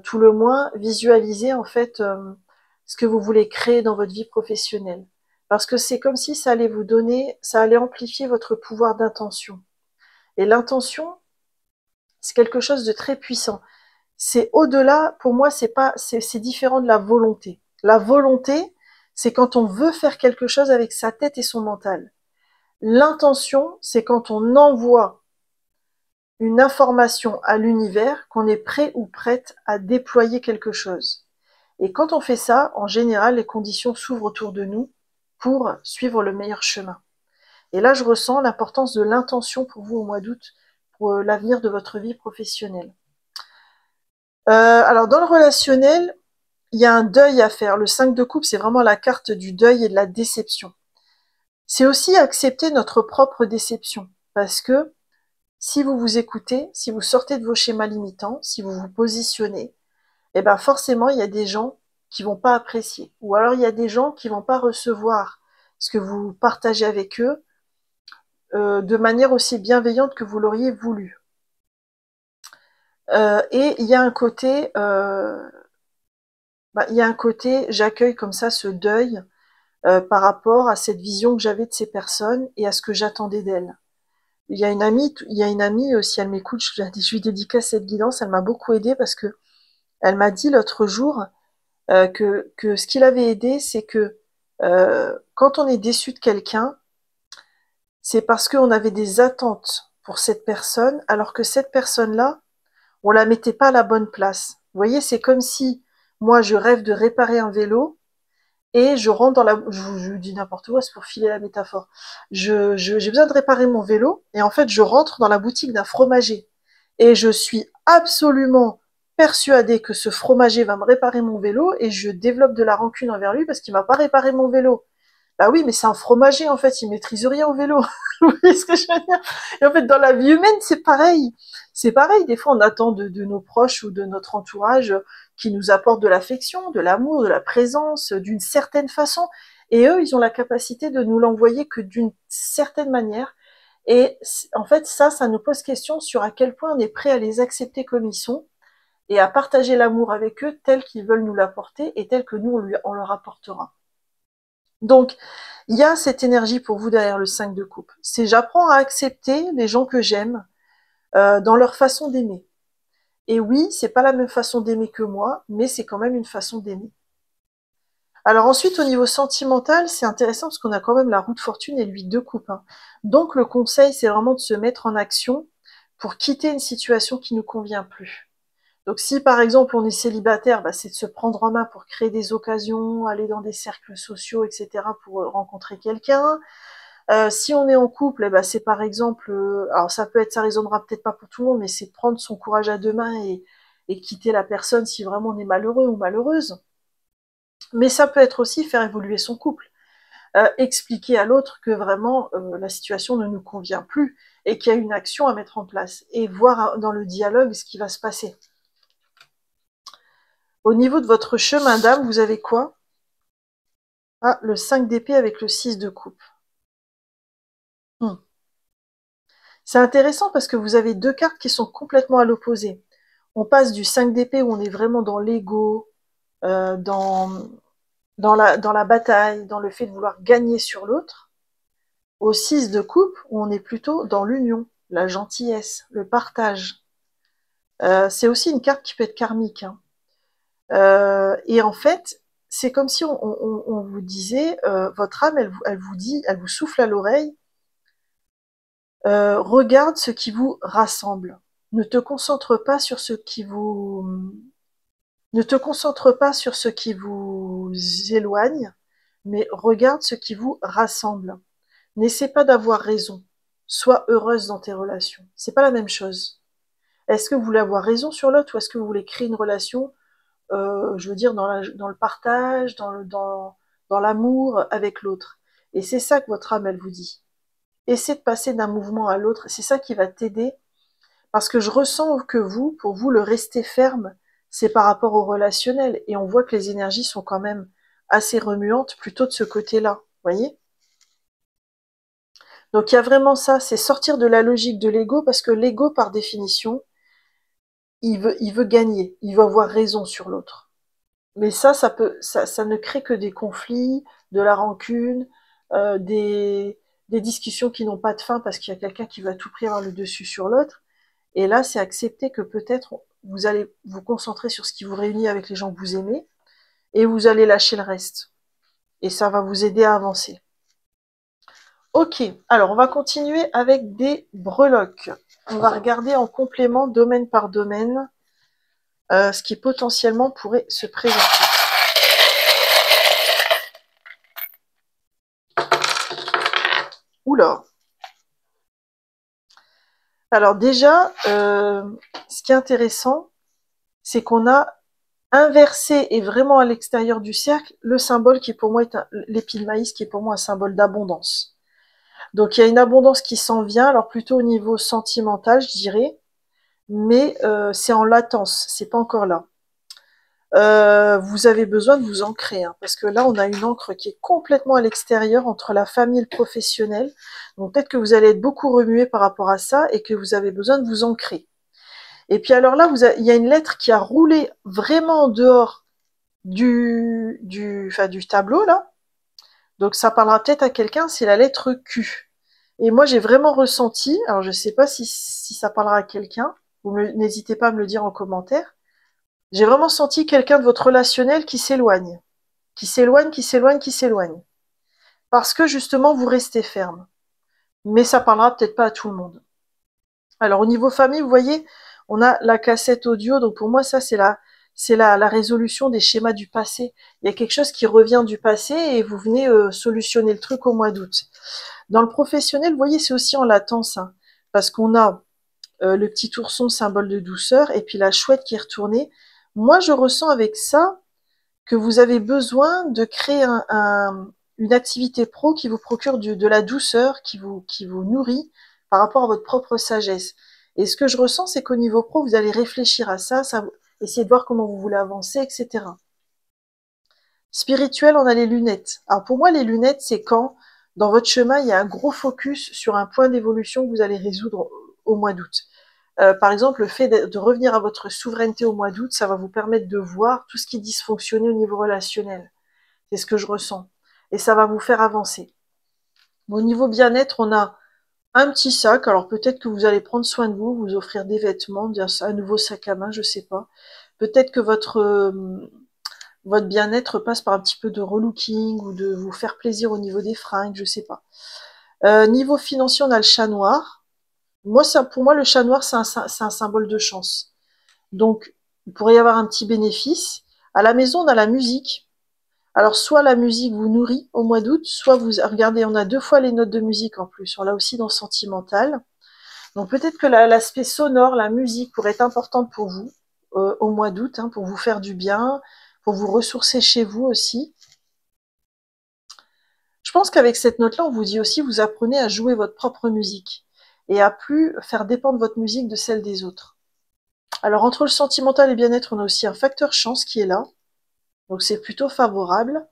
tout le moins visualiser en fait ce que vous voulez créer dans votre vie professionnelle. Parce que c'est comme si ça allait vous donner, ça allait amplifier votre pouvoir d'intention. Et l'intention, c'est quelque chose de très puissant. C'est au-delà, pour moi, c'est différent de la volonté. La volonté, c'est quand on veut faire quelque chose avec sa tête et son mental. L'intention, c'est quand on envoie une information à l'univers qu'on est prêt ou prête à déployer quelque chose. Et quand on fait ça, en général, les conditions s'ouvrent autour de nous pour suivre le meilleur chemin. Et là, je ressens l'importance de l'intention pour vous au mois d'août, pour l'avenir de votre vie professionnelle. Alors, dans le relationnel, il y a un deuil à faire. Le 5 de coupe, c'est vraiment la carte du deuil et de la déception. C'est aussi accepter notre propre déception. Parce que si vous vous écoutez, si vous sortez de vos schémas limitants, si vous vous positionnez, eh ben forcément, il y a des gens qui vont pas apprécier. Ou alors, il y a des gens qui vont pas recevoir ce que vous partagez avec eux de manière aussi bienveillante que vous l'auriez voulu. Et il y a un côté, j'accueille comme ça ce deuil par rapport à cette vision que j'avais de ces personnes et à ce que j'attendais d'elles. Il y a une amie, si elle m'écoute, je lui dédicace cette guidance, elle m'a beaucoup aidée parce que elle m'a dit l'autre jour que ce qui l'avait aidée, c'est que quand on est déçu de quelqu'un, c'est parce qu'on avait des attentes pour cette personne, alors que cette personne-là, on la mettait pas à la bonne place. Vous voyez, c'est comme si moi je rêve de réparer un vélo et je rentre dans la, je dis n'importe quoi, c'est pour filer la métaphore. J'ai besoin de réparer mon vélo et en fait je rentre dans la boutique d'un fromager et je suis absolument persuadée que ce fromager va me réparer mon vélo et je développe de la rancune envers lui parce qu'il m'a pas réparé mon vélo. Bah oui, mais c'est un fromager en fait, il maîtrise rien au vélo. Vous voyez ce que je veux dire? Et en fait, dans la vie humaine, c'est pareil. C'est pareil, des fois on attend de nos proches ou de notre entourage qui nous apportent de l'affection, de l'amour, de la présence, d'une certaine façon. Et eux, ils ont la capacité de nous l'envoyer que d'une certaine manière. Et en fait, ça nous pose question sur à quel point on est prêt à les accepter comme ils sont et à partager l'amour avec eux tel qu'ils veulent nous l'apporter et tel que nous, on leur apportera. Donc, il y a cette énergie pour vous derrière le 5 de coupe. C'est j'apprends à accepter les gens que j'aime dans leur façon d'aimer. Et oui, c'est pas la même façon d'aimer que moi, mais c'est quand même une façon d'aimer. Alors ensuite, au niveau sentimental, c'est intéressant parce qu'on a quand même la roue de fortune et l'huile de coupe. Hein. Donc le conseil, c'est vraiment de se mettre en action pour quitter une situation qui ne nous convient plus. Donc si par exemple on est célibataire, bah, c'est de se prendre en main pour créer des occasions, aller dans des cercles sociaux, etc. pour rencontrer quelqu'un. Si on est en couple, eh ben, c'est par exemple, alors ça résonnera peut-être pas pour tout le monde, mais c'est de prendre son courage à deux mains et quitter la personne si vraiment on est malheureux ou malheureuse. Mais ça peut être aussi faire évoluer son couple, expliquer à l'autre que vraiment la situation ne nous convient plus et qu'il y a une action à mettre en place et voir dans le dialogue ce qui va se passer. Au niveau de votre chemin d'âme, vous avez quoi? Ah, le 5 d'épée avec le 6 de coupe. C'est intéressant parce que vous avez deux cartes qui sont complètement à l'opposé. On passe du 5 d'épée où on est vraiment dans l'ego, euh, dans, dans la bataille, dans le fait de vouloir gagner sur l'autre, au 6 de coupe où on est plutôt dans l'union, la gentillesse, le partage. C'est aussi une carte qui peut être karmique. Hein. Et en fait, c'est comme si on vous disait, votre âme, elle vous dit, elle vous souffle à l'oreille, regarde ce qui vous rassemble. Ne te concentre pas sur ce qui vous, ne te concentre pas sur ce qui vous éloigne, mais regarde ce qui vous rassemble. N'essaie pas d'avoir raison. Sois heureuse dans tes relations. C'est pas la même chose. Est-ce que vous voulez avoir raison sur l'autre ou est-ce que vous voulez créer une relation, je veux dire, dans le partage, dans l'amour avec l'autre? Et c'est ça que votre âme, elle vous dit. Essaie de passer d'un mouvement à l'autre. C'est ça qui va t'aider. Parce que je ressens que vous, pour vous, le rester ferme, c'est par rapport au relationnel. Et on voit que les énergies sont quand même assez remuantes plutôt de ce côté-là. Voyez? Donc il y a vraiment ça, c'est sortir de la logique de l'ego, parce que l'ego, par définition, il veut gagner, il veut avoir raison sur l'autre. Mais ça ne crée que des conflits, de la rancune, des discussions qui n'ont pas de fin parce qu'il y a quelqu'un qui va à tout prix avoir le dessus sur l'autre. Et là, c'est accepter que peut-être vous allez vous concentrer sur ce qui vous réunit avec les gens que vous aimez et vous allez lâcher le reste. Et ça va vous aider à avancer. Ok, alors on va continuer avec des breloques. On va regarder en complément, domaine par domaine, ce qui potentiellement pourrait se présenter. Oula. Alors déjà, ce qui est intéressant, c'est qu'on a inversé et vraiment à l'extérieur du cercle le symbole qui pour moi est l'épi de maïs, qui est pour moi un symbole d'abondance. Donc il y a une abondance qui s'en vient, alors plutôt au niveau sentimental, je dirais, mais c'est en latence, c'est pas encore là. Vous avez besoin de vous ancrer, hein, parce que là, on a une ancre qui est complètement à l'extérieur entre la famille et le professionnel. Donc peut-être que vous allez être beaucoup remué par rapport à ça et que vous avez besoin de vous ancrer. Et puis alors là, il y a une lettre qui a roulé vraiment en dehors du tableau, là. Donc ça parlera peut-être à quelqu'un, c'est la lettre Q. Et moi, j'ai vraiment ressenti, alors je sais pas si ça parlera à quelqu'un, n'hésitez pas à me le dire en commentaire. J'ai vraiment senti quelqu'un de votre relationnel qui s'éloigne, qui s'éloigne, qui s'éloigne, qui s'éloigne. Parce que justement, vous restez ferme. Mais ça parlera peut-être pas à tout le monde. Alors au niveau famille, vous voyez, on a la cassette audio, donc pour moi ça c'est la résolution des schémas du passé. Il y a quelque chose qui revient du passé et vous venez solutionner le truc au mois d'août. Dans le professionnel, vous voyez, c'est aussi en latence, hein, parce qu'on a le petit ourson, symbole de douceur, et puis la chouette qui est retournée. Moi, je ressens avec ça que vous avez besoin de créer une activité pro qui vous procure de la douceur, qui vous nourrit par rapport à votre propre sagesse. Et ce que je ressens, c'est qu'au niveau pro, vous allez réfléchir à ça, essayer de voir comment vous voulez avancer, etc. Spirituel, on a les lunettes. Alors pour moi, les lunettes, c'est quand, dans votre chemin, il y a un gros focus sur un point d'évolution que vous allez résoudre au mois d'août. Par exemple, le fait de revenir à votre souveraineté au mois d'août, ça va vous permettre de voir tout ce qui dysfonctionnait au niveau relationnel. C'est ce que je ressens. Et ça va vous faire avancer. Au niveau bien-être, on a un petit sac. Alors peut-être que vous allez prendre soin de vous, vous offrir des vêtements, un nouveau sac à main, je sais pas. Peut-être que votre bien-être passe par un petit peu de relooking ou de vous faire plaisir au niveau des fringues, je sais pas. Niveau financier, on a le chat noir. Moi, pour moi, le chat noir, c'est un symbole de chance. Donc, il pourrait y avoir un petit bénéfice. À la maison, on a la musique. Alors, soit la musique vous nourrit au mois d'août, soit vous regardez, on a 2 fois les notes de musique en plus. On l'a aussi dans sentimental. Donc, peut-être que l'aspect sonore, la musique pourrait être importante pour vous au mois d'août, hein, pour vous faire du bien, pour vous ressourcer chez vous aussi. Je pense qu'avec cette note-là, on vous dit aussi, vous apprenez à jouer votre propre musique et à plus faire dépendre votre musique de celle des autres. Alors, entre le sentimental et le bien-être, on a aussi un facteur chance qui est là. Donc, c'est plutôt favorable.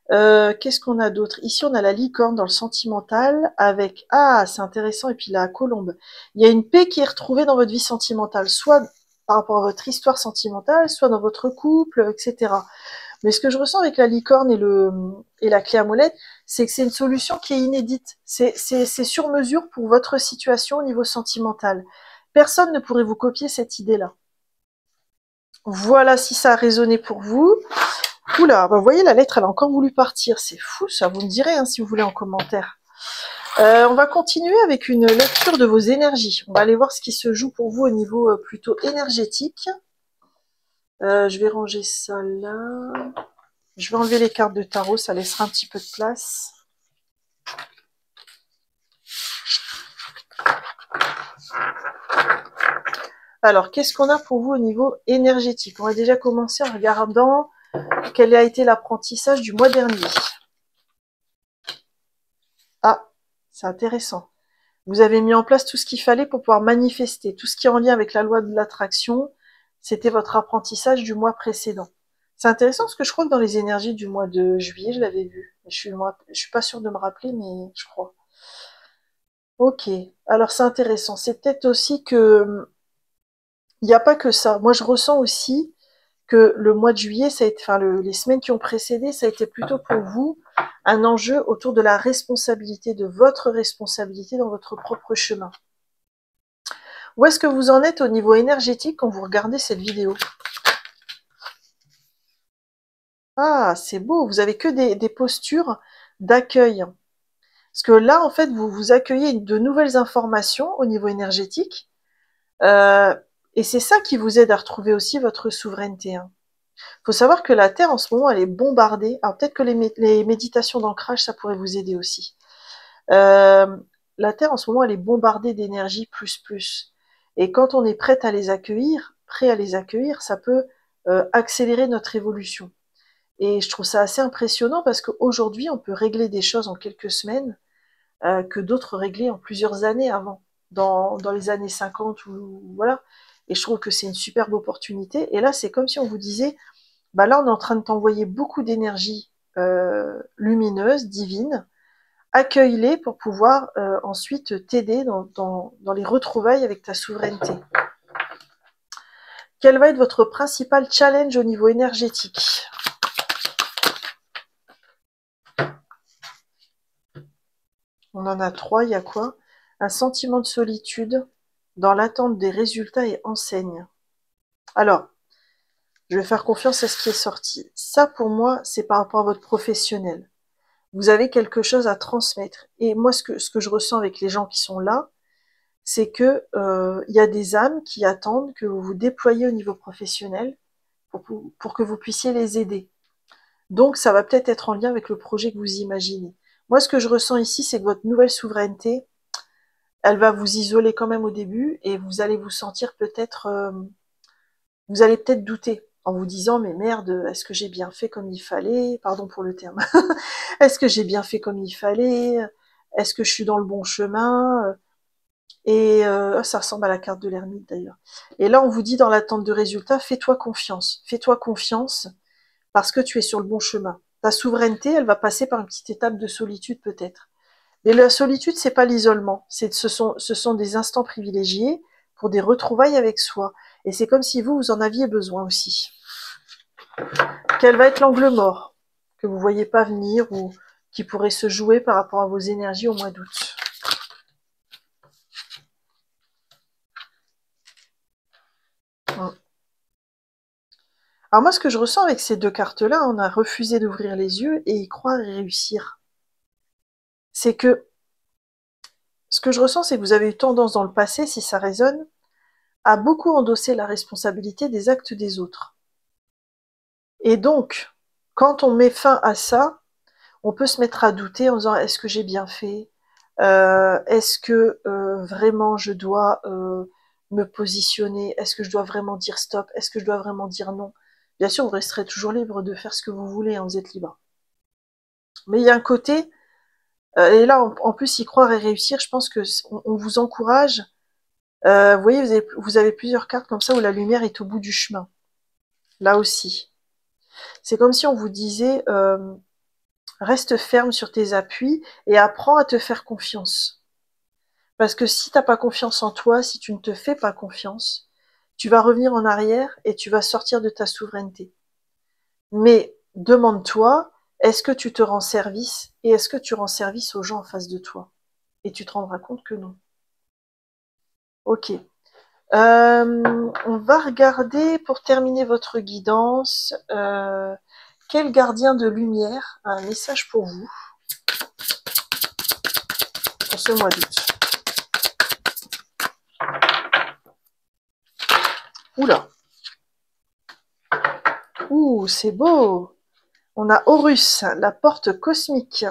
Qu'est-ce qu'on a d'autre? Ici, on a la licorne dans le sentimental avec... Ah, c'est intéressant. Et puis la colombe. Il y a une paix qui est retrouvée dans votre vie sentimentale, soit par rapport à votre histoire sentimentale, soit dans votre couple, etc. Mais ce que je ressens avec la licorne et la clé à molette, c'est que c'est une solution qui est inédite. C'est sur mesure pour votre situation au niveau sentimental. Personne ne pourrait vous copier cette idée-là. Voilà si ça a résonné pour vous. Oula, bah vous voyez, la lettre, elle a encore voulu partir. C'est fou, ça. Vous me direz hein, si vous voulez en commentaire. On va continuer avec une lecture de vos énergies. On va aller voir ce qui se joue pour vous au niveau plutôt énergétique. Je vais ranger ça là. Je vais enlever les cartes de tarot, ça laissera un petit peu de place. Alors, qu'est-ce qu'on a pour vous au niveau énergétique? On va déjà commencer en regardant quel a été l'apprentissage du mois dernier. Ah, c'est intéressant. Vous avez mis en place tout ce qu'il fallait pour pouvoir manifester. Tout ce qui est en lien avec la loi de l'attraction, c'était votre apprentissage du mois précédent. C'est intéressant parce que je crois que dans les énergies du mois de juillet, je l'avais vu. Je suis pas sûre de me rappeler, mais je crois. Ok, alors c'est intéressant. C'est peut-être aussi que il n'y a pas que ça. Moi, je ressens aussi que le mois de juillet, ça a été, enfin les semaines qui ont précédé, ça a été plutôt pour vous un enjeu autour de la responsabilité, de votre responsabilité dans votre propre chemin. Où est-ce que vous en êtes au niveau énergétique quand vous regardez cette vidéo? Ah, c'est beau, vous avez que des postures d'accueil. Parce que là, en fait, vous accueillez de nouvelles informations au niveau énergétique. Et c'est ça qui vous aide à retrouver aussi votre souveraineté. Faut savoir que la Terre, en ce moment, elle est bombardée. Alors peut-être que les méditations d'ancrage, ça pourrait vous aider aussi. La Terre, en ce moment, elle est bombardée d'énergie plus. Et quand on est prêt à les accueillir, ça peut accélérer notre évolution. Et je trouve ça assez impressionnant parce qu'aujourd'hui, on peut régler des choses en quelques semaines que d'autres réglaient en plusieurs années avant, dans les années 50 ou voilà. Et je trouve que c'est une superbe opportunité. Et là, c'est comme si on vous disait, bah là, on est en train de t'envoyer beaucoup d'énergie lumineuse, divine. Accueille-les pour pouvoir ensuite t'aider dans les retrouvailles avec ta souveraineté. Quel va être votre principal challenge au niveau énergétique? On en a 3, il y a quoi? Un sentiment de solitude dans l'attente des résultats et enseigne. Alors, je vais faire confiance à ce qui est sorti. Ça, pour moi, c'est par rapport à votre professionnel. Vous avez quelque chose à transmettre. Et moi, ce que je ressens avec les gens qui sont là, c'est que y a des âmes qui attendent que vous vous déployiez au niveau professionnel pour que vous puissiez les aider. Donc, ça va peut-être être en lien avec le projet que vous imaginez. Moi, ce que je ressens ici, c'est que votre nouvelle souveraineté, elle va vous isoler quand même au début et vous allez vous sentir peut-être... vous allez peut-être douter en vous disant, mais merde, est-ce que j'ai bien fait comme il fallait? Pardon pour le terme. Est-ce que j'ai bien fait comme il fallait? Est-ce que je suis dans le bon chemin? Et ça ressemble à la carte de l'ermite d'ailleurs. Et là, on vous dit dans l'attente de résultats, fais-toi confiance. Fais-toi confiance parce que tu es sur le bon chemin. Ta souveraineté, elle va passer par une petite étape de solitude peut-être. Mais la solitude, c'est pas l'isolement. Ce sont des instants privilégiés pour des retrouvailles avec soi. Et c'est comme si vous en aviez besoin aussi. Quel va être l'angle mort que vous voyez pas venir ou qui pourrait se jouer par rapport à vos énergies au mois d'août? Alors moi, ce que je ressens avec ces deux cartes-là, on a refusé d'ouvrir les yeux et y croire et réussir. C'est que, ce que je ressens, c'est que vous avez eu tendance dans le passé, si ça résonne, à beaucoup endosser la responsabilité des actes des autres. Et donc, quand on met fin à ça, on peut se mettre à douter en disant, est-ce que j'ai bien fait? Est-ce que vraiment je dois me positionner? Est-ce que je dois vraiment dire stop? Est-ce que je dois vraiment dire non? Bien sûr, vous resterez toujours libre de faire ce que vous voulez, hein, vous êtes libre. Mais il y a un côté, et là en plus y croire et réussir, je pense que on vous encourage. Vous voyez, vous avez plusieurs cartes comme ça où la lumière est au bout du chemin. Là aussi. C'est comme si on vous disait, reste ferme sur tes appuis et apprends à te faire confiance. Parce que si t'as pas confiance en toi, si tu ne te fais pas confiance, tu vas revenir en arrière et tu vas sortir de ta souveraineté. Mais demande-toi, est-ce que tu te rends service et est-ce que tu rends service aux gens en face de toi? Et tu te rendras compte que non. Ok. On va regarder, pour terminer votre guidance, quel gardien de lumière a un message pour vous pour ce mois d'août? Oula. Ouh, c'est beau. On a Horus, la porte cosmique.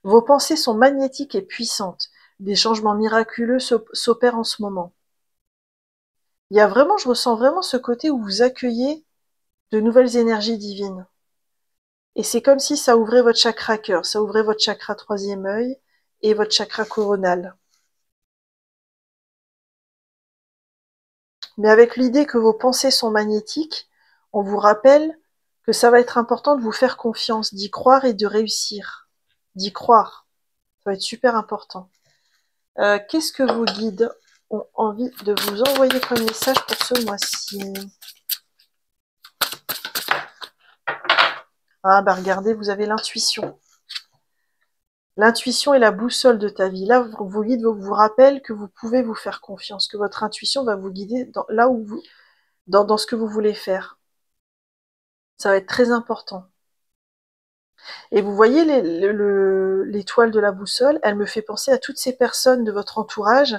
Vos pensées sont magnétiques et puissantes. Des changements miraculeux s'opèrent en ce moment. Il y a vraiment, je ressens vraiment ce côté où vous accueillez de nouvelles énergies divines. Et c'est comme si ça ouvrait votre chakra cœur, ça ouvrait votre chakra troisième œil et votre chakra coronal. Mais avec l'idée que vos pensées sont magnétiques, on vous rappelle que ça va être important de vous faire confiance, d'y croire et de réussir. D'y croire. Ça va être super important. Qu'est-ce que vos guides ont envie de vous envoyer comme message pour ce mois-ci? Ah bah regardez, vous avez l'intuition. L'intuition est la boussole de ta vie. Là, vos guides vous rappellent que vous pouvez vous faire confiance, que votre intuition va vous guider là où vous, dans ce que vous voulez faire. Ça va être très important. Et vous voyez l'étoile de la boussole, elle me fait penser à toutes ces personnes de votre entourage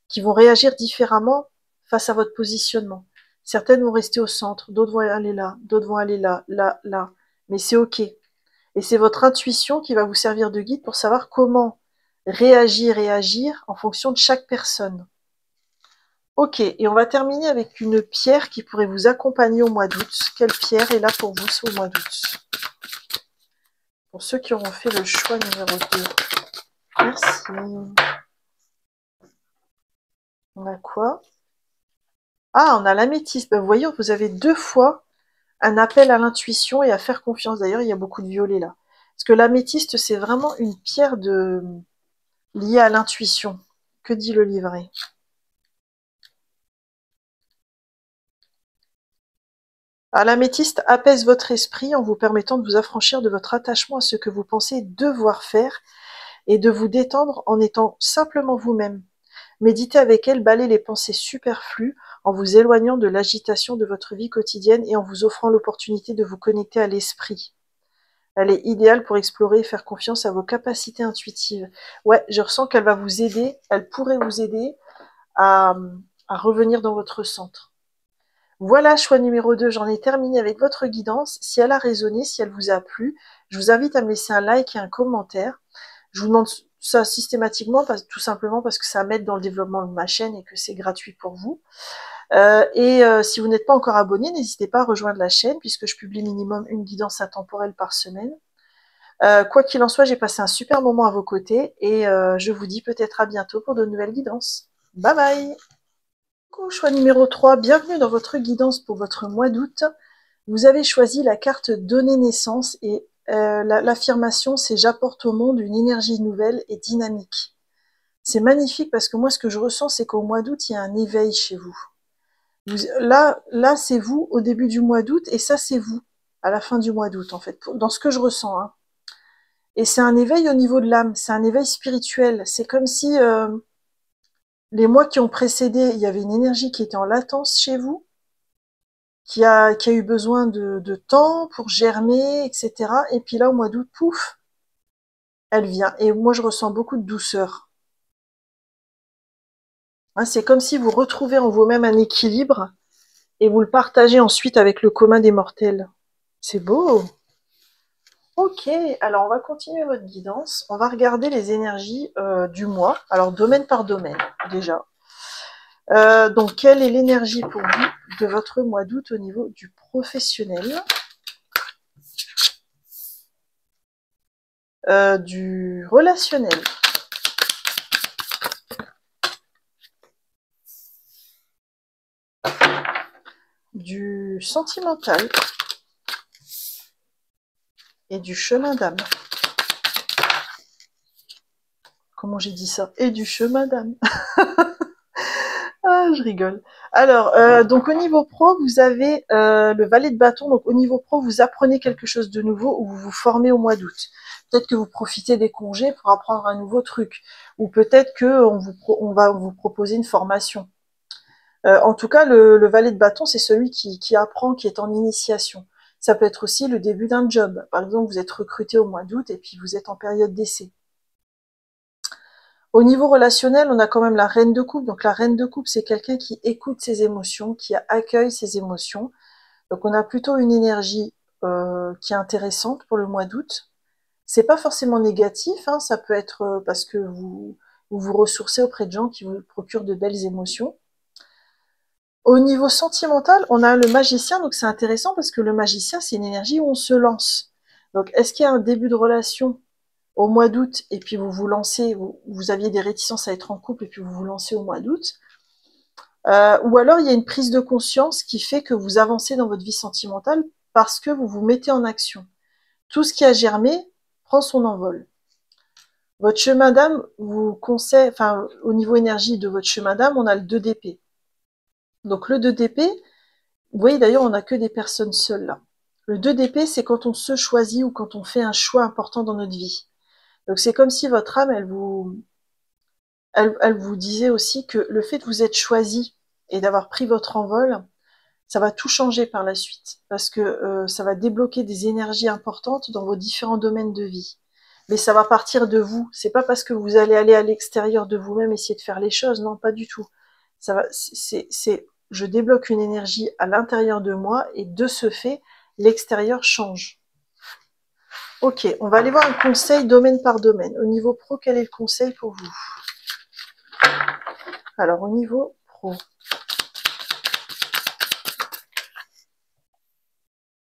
qui vont réagir différemment face à votre positionnement. Certaines vont rester au centre, d'autres vont aller là, d'autres vont aller là, là, là. Mais c'est ok. Et c'est votre intuition qui va vous servir de guide pour savoir comment réagir et agir en fonction de chaque personne. Ok, et on va terminer avec une pierre qui pourrait vous accompagner au mois d'août. Quelle pierre est là pour vous au mois d'août? Pour ceux qui auront fait le choix numéro 2. Merci. On a quoi? Ah, on a l'améthyste. Ben, vous voyez, vous avez 2 fois un appel à l'intuition et à faire confiance. D'ailleurs, il y a beaucoup de violet là. Parce que l'améthyste, c'est vraiment une pierre liée à l'intuition. Que dit le livret? Ah, l'améthyste apaise votre esprit en vous permettant de vous affranchir de votre attachement à ce que vous pensez devoir faire et de vous détendre en étant simplement vous-même. Méditez avec elle, balayez les pensées superflues en vous éloignant de l'agitation de votre vie quotidienne et en vous offrant l'opportunité de vous connecter à l'esprit. Elle est idéale pour explorer et faire confiance à vos capacités intuitives. Ouais, je ressens qu'elle va vous aider, elle pourrait vous aider à, à revenir dans votre centre. Voilà, choix numéro 2, j'en ai terminé avec votre guidance. Si elle a résonné, si elle vous a plu, je vous invite à me laisser un like et un commentaire. Je vous demande ça systématiquement, tout simplement parce que ça m'aide dans le développement de ma chaîne et que c'est gratuit pour vous. Si vous n'êtes pas encore abonné, n'hésitez pas à rejoindre la chaîne puisque je publie minimum une guidance intemporelle par semaine. Quoi qu'il en soit, j'ai passé un super moment à vos côtés et je vous dis peut-être à bientôt pour de nouvelles guidances. Bye bye! Choix numéro 3, bienvenue dans votre guidance pour votre mois d'août. Vous avez choisi la carte Donner naissance et l'affirmation c'est j'apporte au monde une énergie nouvelle et dynamique. C'est magnifique parce que moi ce que je ressens c'est qu'au mois d'août il y a un éveil chez vous. Là c'est vous au début du mois d'août et ça c'est vous à la fin du mois d'août en fait, dans ce que je ressens. Hein. Et c'est un éveil au niveau de l'âme, c'est un éveil spirituel. C'est comme si les mois qui ont précédé, il y avait une énergie qui était en latence chez vous, qui a eu besoin de temps pour germer, etc. Et puis là, au mois d'août, pouf, elle vient. Et moi, je ressens beaucoup de douceur. Hein, c'est comme si vous retrouvez en vous-même un équilibre et vous le partagez ensuite avec le commun des mortels. C'est beau. Ok, alors on va continuer votre guidance. On va regarder les énergies du mois. Alors, domaine par domaine, déjà. Donc, quelle est l'énergie pour vous de votre mois d'août au niveau du professionnel, du relationnel, du sentimental et du chemin d'âme. Comment j'ai dit ça? Et du chemin d'âme. Ah, je rigole. Alors, donc au niveau pro, vous avez le valet de bâton. Donc au niveau pro, vous apprenez quelque chose de nouveau ou vous vous formez au mois d'août. Peut-être que vous profitez des congés pour apprendre un nouveau truc. Ou peut-être que on va vous proposer une formation. En tout cas, le valet de bâton, c'est celui qui apprend, qui est en initiation. Ça peut être aussi le début d'un job. Par exemple, vous êtes recruté au mois d'août et puis vous êtes en période d'essai. Au niveau relationnel, on a quand même la reine de coupe. Donc la reine de coupe, c'est quelqu'un qui écoute ses émotions, qui accueille ses émotions. Donc on a plutôt une énergie qui est intéressante pour le mois d'août. C'est pas forcément négatif, hein, ça peut être parce que vous ressourcez auprès de gens qui vous procurent de belles émotions. Au niveau sentimental, on a le magicien, donc c'est intéressant parce que le magicien, c'est une énergie où on se lance. Donc est-ce qu'il y a un début de relation au mois d'août, et puis vous vous lancez, vous aviez des réticences à être en couple, et puis vous vous lancez au mois d'août, ou alors il y a une prise de conscience qui fait que vous avancez dans votre vie sentimentale parce que vous vous mettez en action. Tout ce qui a germé prend son envol. Votre chemin d'âme vous conseille, enfin, au niveau énergie de votre chemin d'âme, on a le 2 d'épée. Donc le 2 d'épée, vous voyez d'ailleurs, on n'a que des personnes seules là. Le 2 d'épée, c'est quand on se choisit ou quand on fait un choix important dans notre vie. Donc c'est comme si votre âme, elle vous disait aussi que le fait de vous être choisi et d'avoir pris votre envol, ça va tout changer par la suite, parce que ça va débloquer des énergies importantes dans vos différents domaines de vie. Mais ça va partir de vous. C'est pas parce que vous allez aller à l'extérieur de vous-même essayer de faire les choses, non, pas du tout. Ça va, je débloque une énergie à l'intérieur de moi et de ce fait, l'extérieur change. Ok, on va aller voir un conseil domaine par domaine. Au niveau pro, quel est le conseil pour vous? Alors, au niveau pro.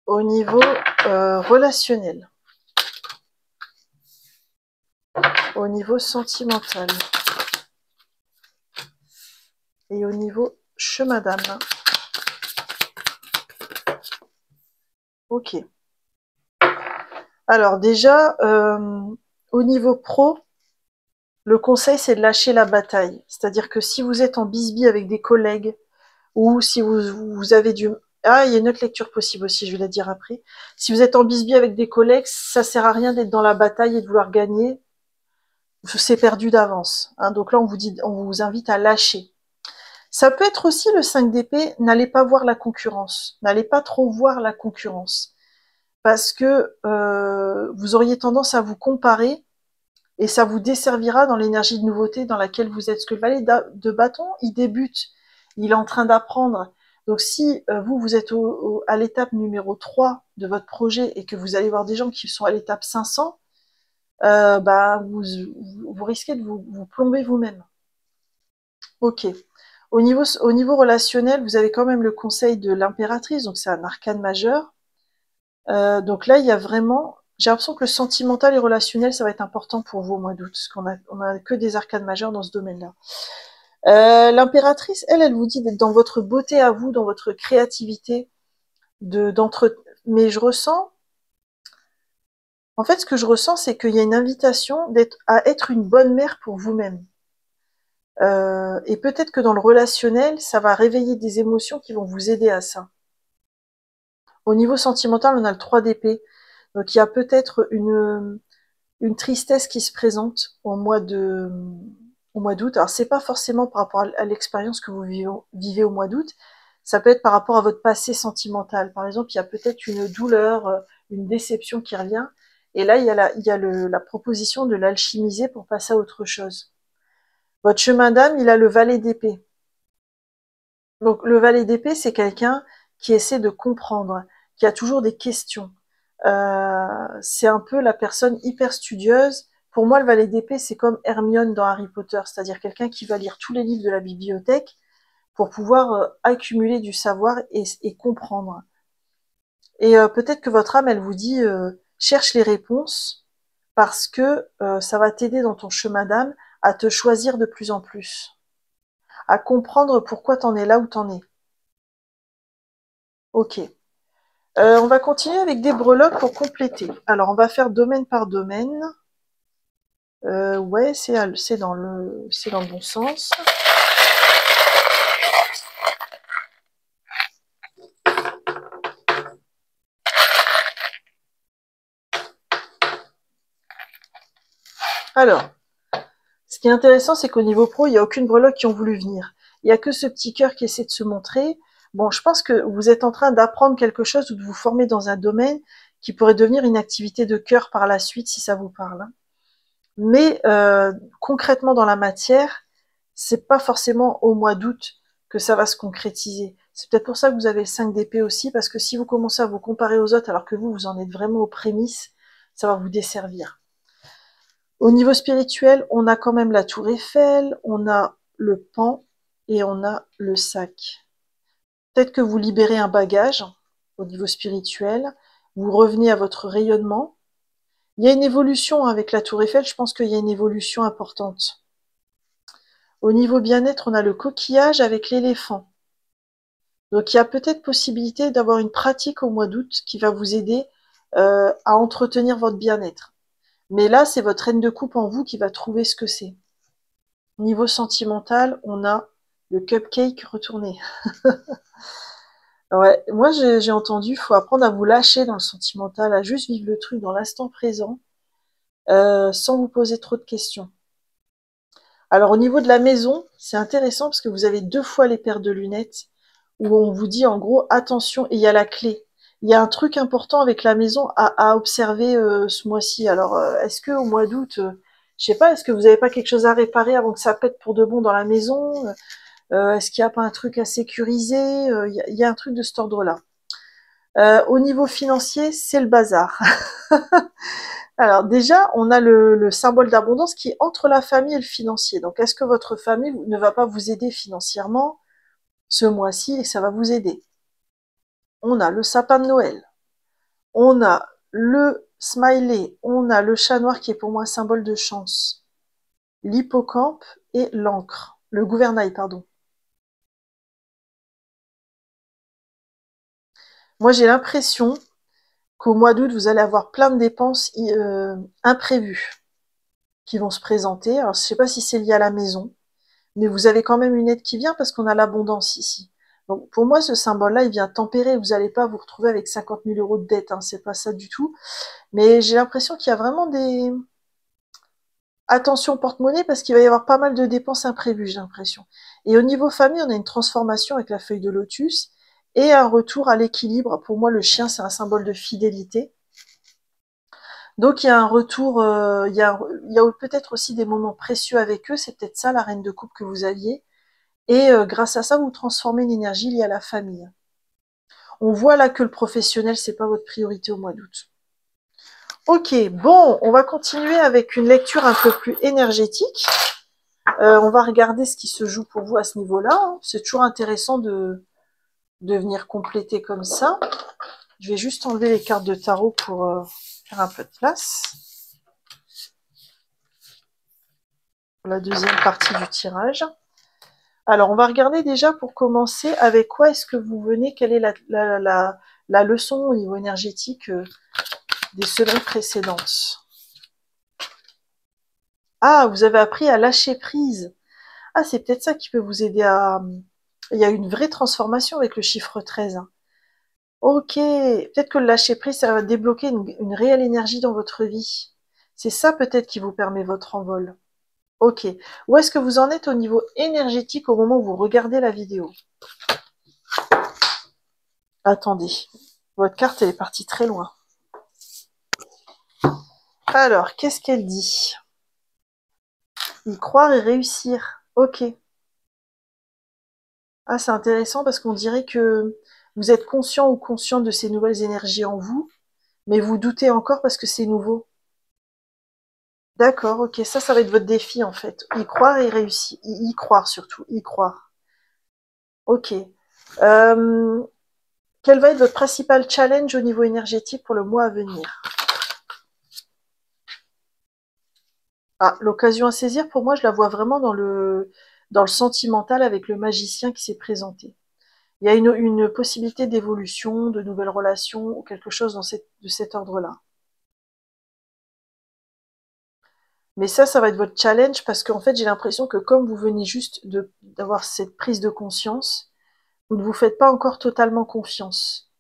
Au niveau relationnel. Au niveau sentimental. Et au niveau chemin d'âme. Ok. Alors déjà, au niveau pro, le conseil c'est de lâcher la bataille. C'est-à-dire que si vous êtes en bisbille avec des collègues, ou si vous avez du... Ah, il y a une autre lecture possible aussi, je vais la dire après. Si vous êtes en bisbille avec des collègues, ça sert à rien d'être dans la bataille et de vouloir gagner. C'est perdu d'avance. Hein. Donc là, on vous invite à lâcher. Ça peut être aussi le 5 d'épée, n'allez pas voir la concurrence. N'allez pas trop voir la concurrence. Parce que vous auriez tendance à vous comparer et ça vous desservira dans l'énergie de nouveauté dans laquelle vous êtes. Parce que le valet de bâton, il débute, il est en train d'apprendre. Donc si vous êtes à l'étape numéro 3 de votre projet et que vous allez voir des gens qui sont à l'étape 500, bah, vous risquez de vous plomber vous-même. Ok. Au niveau relationnel, vous avez quand même le conseil de l'impératrice, donc c'est un arcane majeur. Donc là, il y a vraiment... J'ai l'impression que le sentimental et relationnel, ça va être important pour vous au mois d'août, parce on a que des arcanes majeures dans ce domaine-là. L'impératrice, elle vous dit d'être dans votre beauté à vous, dans votre créativité, mais je ressens... En fait, ce que je ressens, c'est qu'il y a une invitation à être une bonne mère pour vous-même. Et peut-être que dans le relationnel, ça va réveiller des émotions qui vont vous aider à ça. Au niveau sentimental, on a le 3 d'épée. Donc il y a peut-être une tristesse qui se présente au mois d'août. Alors c'est pas forcément par rapport à l'expérience que vous vivez au mois d'août, ça peut être par rapport à votre passé sentimental. Par exemple, il y a peut-être une douleur, une déception qui revient, et là il y a la proposition de l'alchimiser pour passer à autre chose. Votre chemin d'âme, il a le valet d'épée. Donc le valet d'épée, c'est quelqu'un qui essaie de comprendre, qui a toujours des questions. C'est un peu la personne hyper studieuse. Pour moi, le valet d'épée, c'est comme Hermione dans Harry Potter, c'est-à-dire quelqu'un qui va lire tous les livres de la bibliothèque pour pouvoir accumuler du savoir et comprendre. Et peut-être que votre âme, elle vous dit cherche les réponses parce que ça va t'aider dans ton chemin d'âme à te choisir de plus en plus, à comprendre pourquoi t'en es là où t'en es. Ok. On va continuer avec des breloques pour compléter. Alors, on va faire domaine par domaine. Ouais, c'est dans le bon sens. Alors, ce qui est intéressant, c'est qu'au niveau pro, il n'y a aucune breloque qui ont voulu venir. Il n'y a que ce petit cœur qui essaie de se montrer. Bon, je pense que vous êtes en train d'apprendre quelque chose ou de vous former dans un domaine qui pourrait devenir une activité de cœur par la suite, si ça vous parle. Mais concrètement dans la matière, c'est pas forcément au mois d'août que ça va se concrétiser. C'est peut-être pour ça que vous avez le 5 d'épée aussi, parce que si vous commencez à vous comparer aux autres alors que vous en êtes vraiment aux prémices, ça va vous desservir. Au niveau spirituel, on a quand même la tour Eiffel, on a le pan et on a le sac. Peut-être que vous libérez un bagage au niveau spirituel, vous revenez à votre rayonnement. Il y a une évolution avec la tour Eiffel, je pense qu'il y a une évolution importante. Au niveau bien-être, on a le coquillage avec l'éléphant. Donc il y a peut-être possibilité d'avoir une pratique au mois d'août qui va vous aider à entretenir votre bien-être. Mais là, c'est votre reine de coupe en vous qui va trouver ce que c'est. Niveau sentimental, on a le cupcake retourné. Ouais, moi j'ai entendu, faut apprendre à vous lâcher dans le sentimental, à juste vivre le truc dans l'instant présent, sans vous poser trop de questions. Alors au niveau de la maison, c'est intéressant parce que vous avez 2 fois les paires de lunettes où on vous dit en gros attention et il y a la clé. Il y a un truc important avec la maison à observer ce mois-ci. Alors est-ce que au mois d'août, je sais pas, est-ce que vous n'avez pas quelque chose à réparer avant que ça pète pour de bon dans la maison? Est-ce qu'il n'y a pas un truc à sécuriser? Il y a un truc de cet ordre-là. Au niveau financier, c'est le bazar. Alors déjà, on a le symbole d'abondance qui est entre la famille et le financier. Donc est-ce que votre famille ne va pas vous aider financièrement ce mois-ci et que ça va vous aider? On a le sapin de Noël, on a le smiley, on a le chat noir qui est pour moi un symbole de chance, l'hippocampe et l'encre, le gouvernail, pardon. Moi j'ai l'impression qu'au mois d'août, vous allez avoir plein de dépenses imprévues qui vont se présenter. Alors je ne sais pas si c'est lié à la maison, mais vous avez quand même une aide qui vient parce qu'on a l'abondance ici. Donc pour moi, ce symbole-là, il vient tempérer. Vous n'allez pas vous retrouver avec 50 000 euros de dette, hein, c'est pas ça du tout. Mais j'ai l'impression qu'il y a vraiment des... Attention porte-monnaie parce qu'il va y avoir pas mal de dépenses imprévues, j'ai l'impression. Et au niveau famille, on a une transformation avec la feuille de lotus et un retour à l'équilibre. Pour moi, le chien, c'est un symbole de fidélité. Donc il y a un retour, il y a peut-être aussi des moments précieux avec eux, c'est peut-être ça la reine de coupe que vous aviez. Et grâce à ça, vous transformez l'énergie liée à la famille. On voit là que le professionnel, c'est pas votre priorité au mois d'août. Ok, bon, on va continuer avec une lecture un peu plus énergétique. On va regarder ce qui se joue pour vous à ce niveau-là, hein. C'est toujours intéressant de venir compléter comme ça. Je vais juste enlever les cartes de tarot pour faire un peu de place. Pour la deuxième partie du tirage. Alors, on va regarder déjà pour commencer avec quoi est-ce que vous venez, quelle est la leçon au niveau énergétique des semaines précédentes. Ah, vous avez appris à lâcher prise. Ah, c'est peut-être ça qui peut vous aider à... Il y a une vraie transformation avec le chiffre 13. Hein. Ok, peut-être que le lâcher prise, ça va débloquer une réelle énergie dans votre vie. C'est ça peut-être qui vous permet votre envol. Ok, où est-ce que vous en êtes au niveau énergétique au moment où vous regardez la vidéo? Attendez, votre carte elle est partie très loin. Alors, qu'est-ce qu'elle dit? Y croire et réussir. Ok. Ah, c'est intéressant parce qu'on dirait que vous êtes conscient ou consciente de ces nouvelles énergies en vous, mais vous doutez encore parce que c'est nouveau. D'accord, ok, ça va être votre défi en fait. Y croire et réussir. Y croire surtout, y croire. Ok. Euh, quel va être votre principal challenge au niveau énergétique pour le mois à venir? Ah, l'occasion à saisir, pour moi, je la vois vraiment dans le sentimental avec le magicien qui s'est présenté. Il y a une possibilité d'évolution, de nouvelles relations, ou quelque chose de cet ordre-là. Mais ça va être votre challenge parce qu'en fait, j'ai l'impression que comme vous venez juste d'avoir cette prise de conscience, vous ne vous faites pas encore totalement confiance.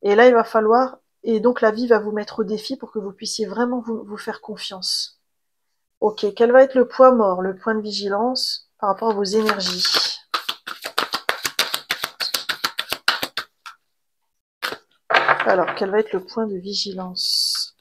Et là, il va falloir, et donc la vie va vous mettre au défi pour que vous puissiez vraiment vous faire confiance. Ok, quel va être le point mort, le point de vigilance par rapport à vos énergies? Alors, quel va être le point de vigilance?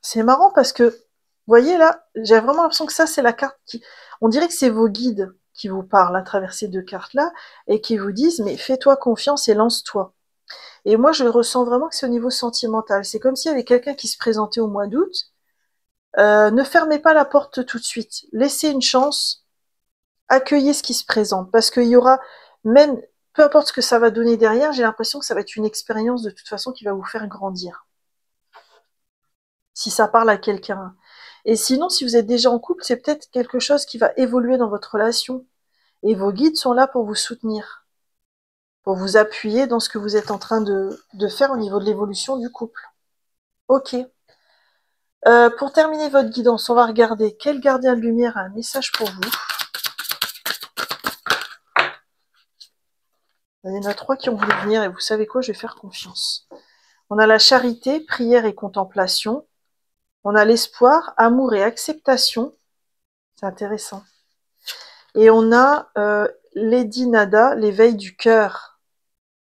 C'est marrant parce que, vous voyez là, j'ai vraiment l'impression que ça, c'est la carte qui... On dirait que c'est vos guides qui vous parlent à travers ces deux cartes-là et qui vous disent, mais fais-toi confiance et lance-toi. Et moi, je ressens vraiment que c'est au niveau sentimental. C'est comme s'il y avait quelqu'un qui se présentait au mois d'août. Ne fermez pas la porte tout de suite. Laissez une chance. Accueillez ce qui se présente. Parce qu'il y aura, même, peu importe ce que ça va donner derrière, j'ai l'impression que ça va être une expérience de toute façon qui va vous faire grandir. Si ça parle à quelqu'un. Et sinon, si vous êtes déjà en couple, c'est peut-être quelque chose qui va évoluer dans votre relation. Et vos guides sont là pour vous soutenir, pour vous appuyer dans ce que vous êtes en train de faire au niveau de l'évolution du couple. Ok. Pour terminer votre guidance, on va regarder quel gardien de lumière a un message pour vous. Il y en a 3 qui ont voulu venir et vous savez quoi, je vais faire confiance. On a la charité, prière et contemplation. On a l'espoir, amour et acceptation. C'est intéressant. Et on a Lady Nada, l'éveil du cœur.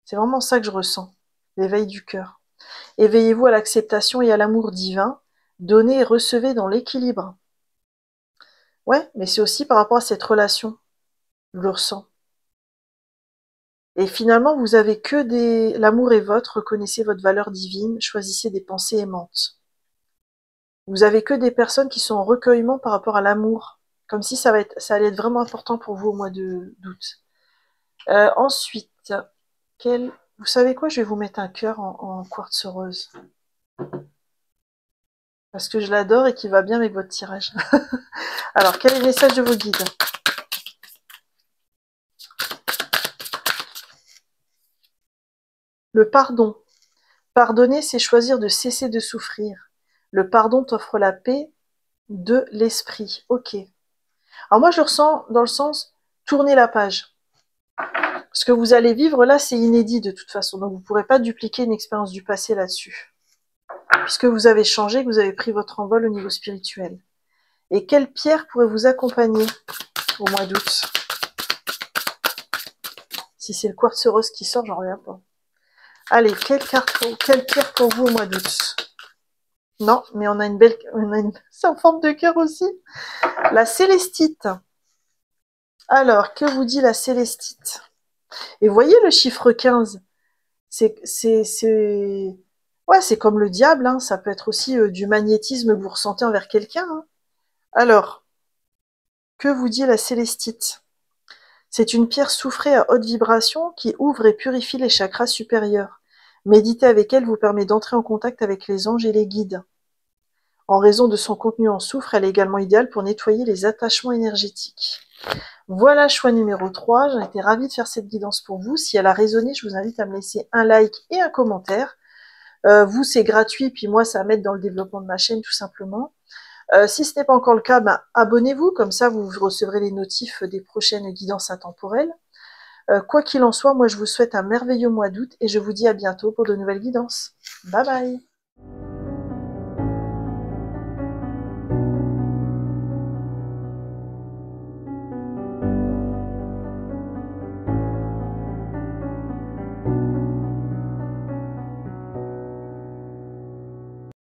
C'est vraiment ça que je ressens, l'éveil du cœur. Éveillez-vous à l'acceptation et à l'amour divin. Donnez et recevez dans l'équilibre. Ouais, mais c'est aussi par rapport à cette relation. Je le ressens. Et finalement, vous avez que des... L'amour est votre, reconnaissez votre valeur divine, choisissez des pensées aimantes. Vous avez que des personnes qui sont en recueillement par rapport à l'amour. Comme si ça allait être vraiment important pour vous au mois d'août. Ensuite, vous savez quoi? Je vais vous mettre un cœur en quartz rose. Parce que je l'adore et qu'il va bien avec votre tirage. Alors, quel est le message de vos guides? Le pardon. Pardonner, c'est choisir de cesser de souffrir. Le pardon t'offre la paix de l'esprit. Ok. Alors moi, je ressens dans le sens, tournez la page. Ce que vous allez vivre là, c'est inédit de toute façon. Donc vous ne pourrez pas dupliquer une expérience du passé là-dessus. Puisque vous avez changé, que vous avez pris votre envol au niveau spirituel. Et quelle pierre pourrait vous accompagner au mois d'août? Si c'est le quartz rose qui sort, j'en reviens pas. Allez, quelle pierre pour vous au mois d'août? Non, mais on a une belle... C'est en forme de cœur aussi. La célestite. Alors, que vous dit la célestite? Et voyez le chiffre 15. Ouais, c'est comme le diable, hein. Ça peut être aussi du magnétisme que vous ressentez envers quelqu'un. Hein. Alors, que vous dit la célestite? C'est une pierre soufrée à haute vibration qui ouvre et purifie les chakras supérieurs. Méditer avec elle vous permet d'entrer en contact avec les anges et les guides. En raison de son contenu en soufre, elle est également idéale pour nettoyer les attachements énergétiques. Voilà, choix numéro 3. J'ai été ravie de faire cette guidance pour vous. Si elle a résonné, je vous invite à me laisser un like et un commentaire. Vous, c'est gratuit, puis moi, ça va m'aide dans le développement de ma chaîne, tout simplement. Si ce n'est pas encore le cas, abonnez-vous, comme ça, vous recevrez les notifs des prochaines guidances intemporelles. Quoi qu'il en soit, moi, je vous souhaite un merveilleux mois d'août et je vous dis à bientôt pour de nouvelles guidances. Bye bye!